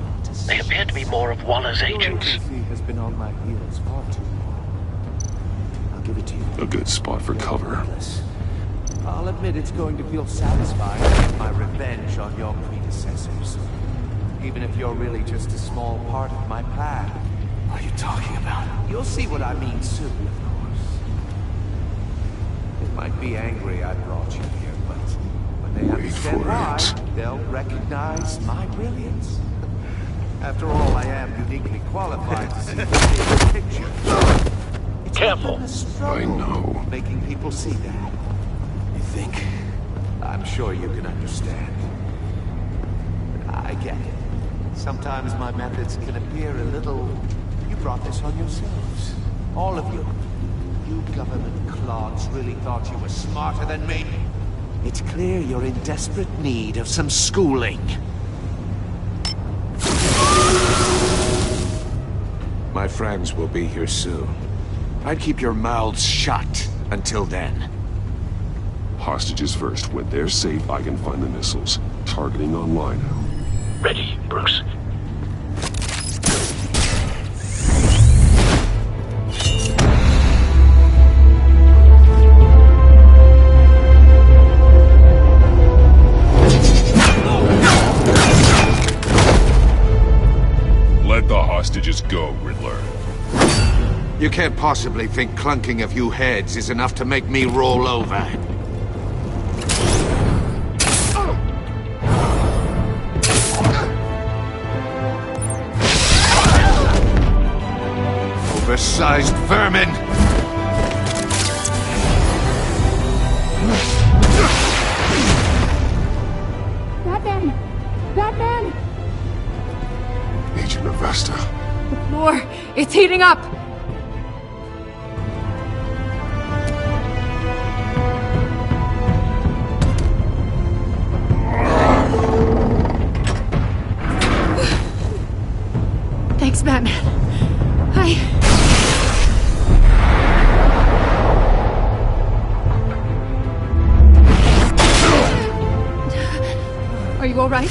They appear to be more of Waller's agents. Your agency has been on my heels far too long. I'll give give it to you. A good spot for cover. I'll admit it's going to feel satisfying to get my revenge on your predecessors. Even if you're really just a small part of my plan. What are you talking about? You'll see what I mean soon, of course. They might be angry I brought you here, but when they understand why, they'll recognize my brilliance. After all, I am uniquely qualified to see the big picture. It's Careful. I know. Making people see that. You think? I'm sure you can understand. I get it. Sometimes my methods can appear a little... You brought this on yourselves. All of you. You government clods really thought you were smarter than me. It's clear you're in desperate need of some schooling. My friends will be here soon. I'd keep your mouths shut until then. Hostages first. When they're safe, I can find the missiles. Targeting online. Ready, Bruce. Let the hostages go, Riddler. You can't possibly think clunking a few heads is enough to make me roll over. Oversized vermin! Batman! Batman! Agent Avesta. The floor, it's heating up! Thanks, Batman. Are you all right?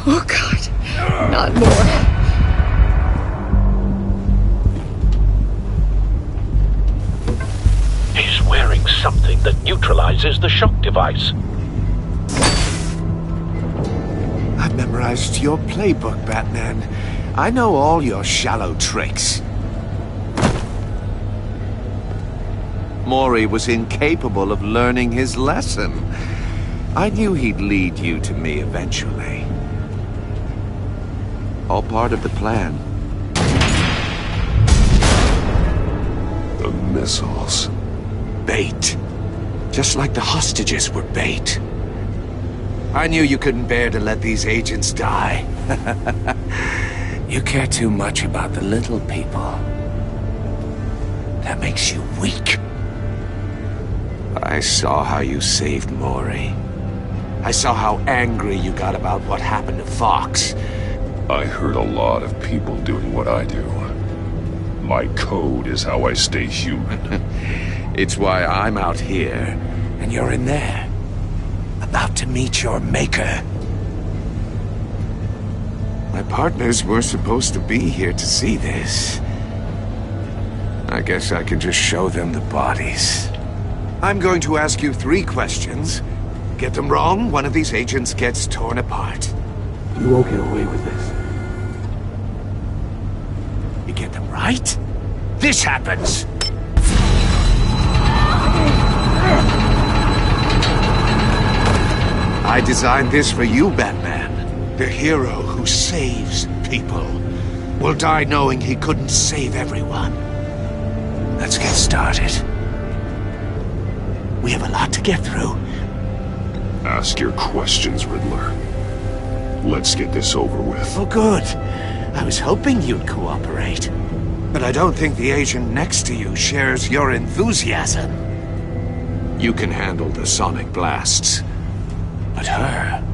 Oh, God. Not more. He's wearing something that neutralizes the shock device. I've memorized your playbook, Batman. I know all your shallow tricks. Mori was incapable of learning his lesson. I knew he'd lead you to me eventually. All part of the plan. The missiles. Bait. Just like the hostages were bait. I knew you couldn't bear to let these agents die. You care too much about the little people. That makes you weak. I saw how you saved Mori. I saw how angry you got about what happened to Fox. I hurt a lot of people doing what I do. My code is how I stay human. It's why I'm out here, and you're in there. About to meet your maker. My partners were supposed to be here to see this. I guess I can just show them the bodies. I'm going to ask you 3 questions. Get them wrong, one of these agents gets torn apart. You won't get away with this. You get them right, this happens! I designed this for you, Batman. The hero who saves people will die knowing he couldn't save everyone. Let's get started. We have a lot to get through. Ask your questions, Riddler. Let's get this over with. Oh, good. I was hoping you'd cooperate. But I don't think the agent next to you shares your enthusiasm. You can handle the sonic blasts. But her...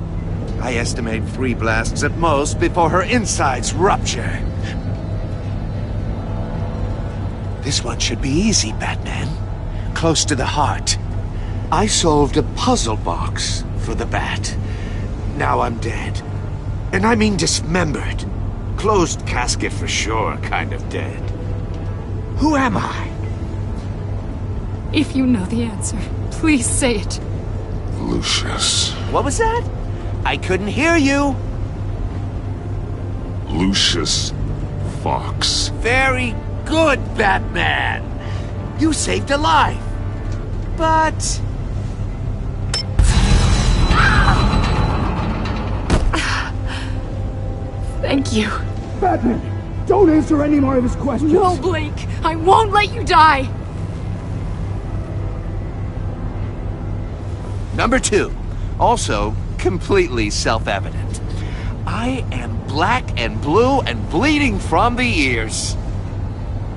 I estimate 3 blasts at most before her insides rupture. This one should be easy, Batman. Close to the heart. I solved a puzzle box for the Bat. Now I'm dead. And I mean dismembered. Closed casket for sure, kind of dead. Who am I? If you know the answer, please say it. Lucius. What was that? I couldn't hear you. Lucius Fox. Very good, Batman. You saved a life. But... Thank you. Batman, don't answer any more of his questions. No, Blake. I won't let you die. Number 2. Also, completely self-evident. I am black and blue and bleeding from the ears.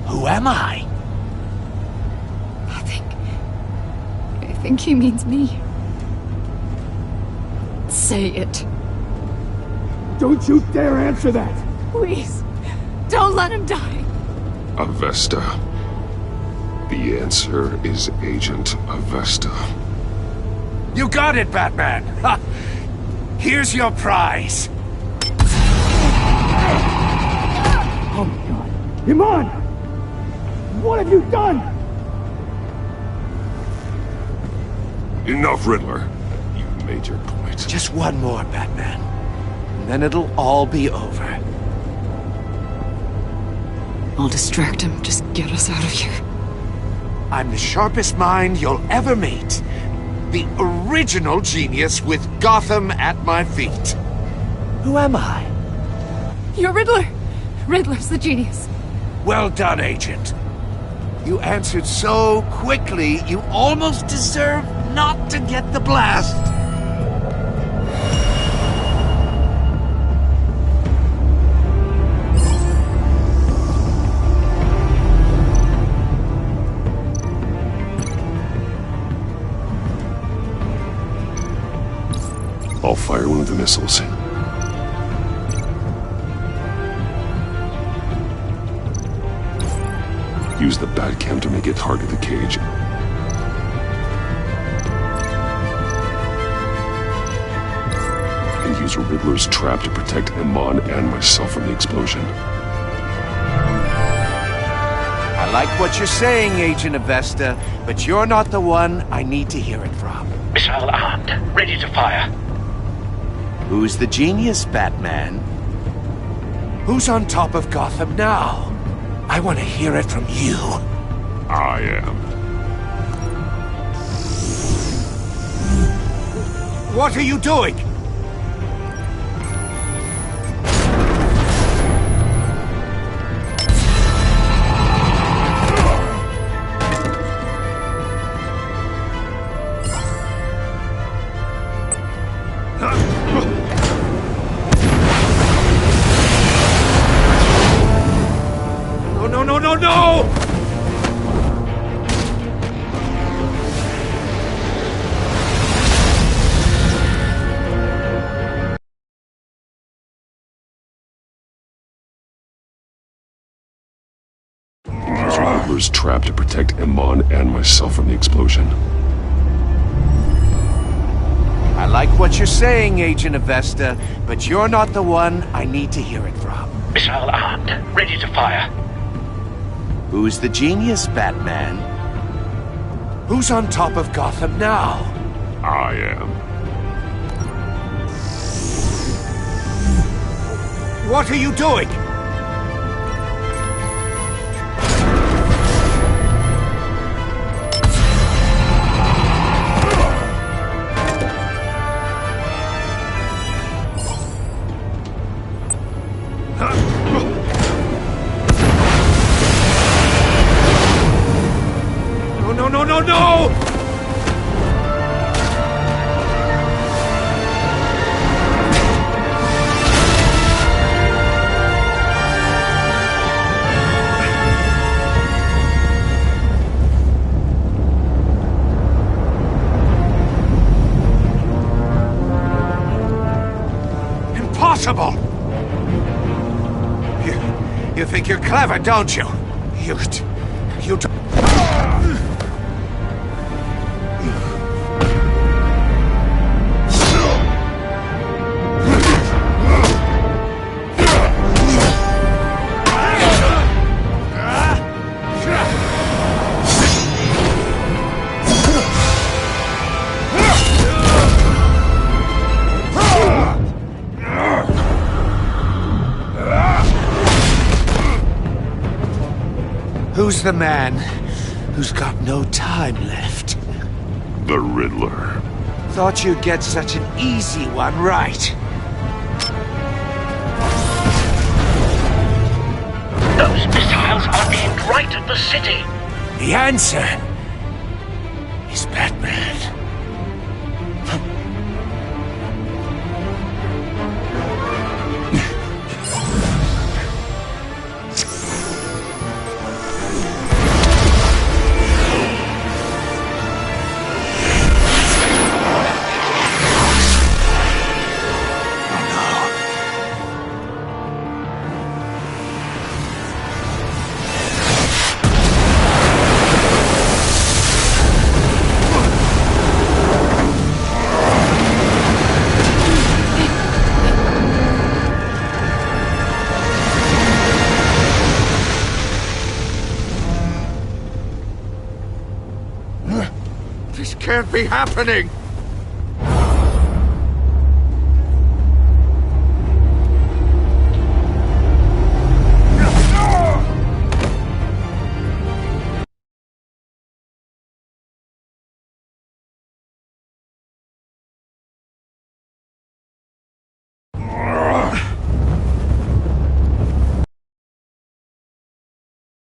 Who am I? I think he means me. Say it. Don't you dare answer that! Please, don't let him die. Avesta. The answer is Agent Avesta. You got it, Batman! Ha! Here's your prize! Oh my god. Iman! What have you done? Enough, Riddler. You've made your point. Just one more, Batman. And then it'll all be over. I'll distract him. Just get us out of here. I'm the sharpest mind you'll ever meet. The original genius with Gotham at my feet. Who am I? You're Riddler. Riddler's the genius. Well done, Agent. You answered so quickly, you almost deserve not to get the blast. I'll fire one of the missiles. Use the Batcam to make it target the cage. And use a Riddler's trap to protect Iman and myself from the explosion. I like what you're saying, Agent Avesta, but you're not the one I need to hear it from. Missile armed, ready to fire. Who's the genius, Batman? Who's on top of Gotham now? I want to hear it from you. I am. What are you doing? No! Use a Riddler's trap to protect Iman and myself from the explosion. I like what you're saying, Agent Avesta, but you're not the one I need to hear it from. Missile armed, ready to fire. Who's the genius, Batman? Who's on top of Gotham now? I am. What are you doing? No! Impossible! You think you're clever, don't you? You Who's the man who's got no time left? The Riddler. Thought you'd get such an easy one right. Those missiles are aimed right at the city. The answer is Batman. This can't be happening!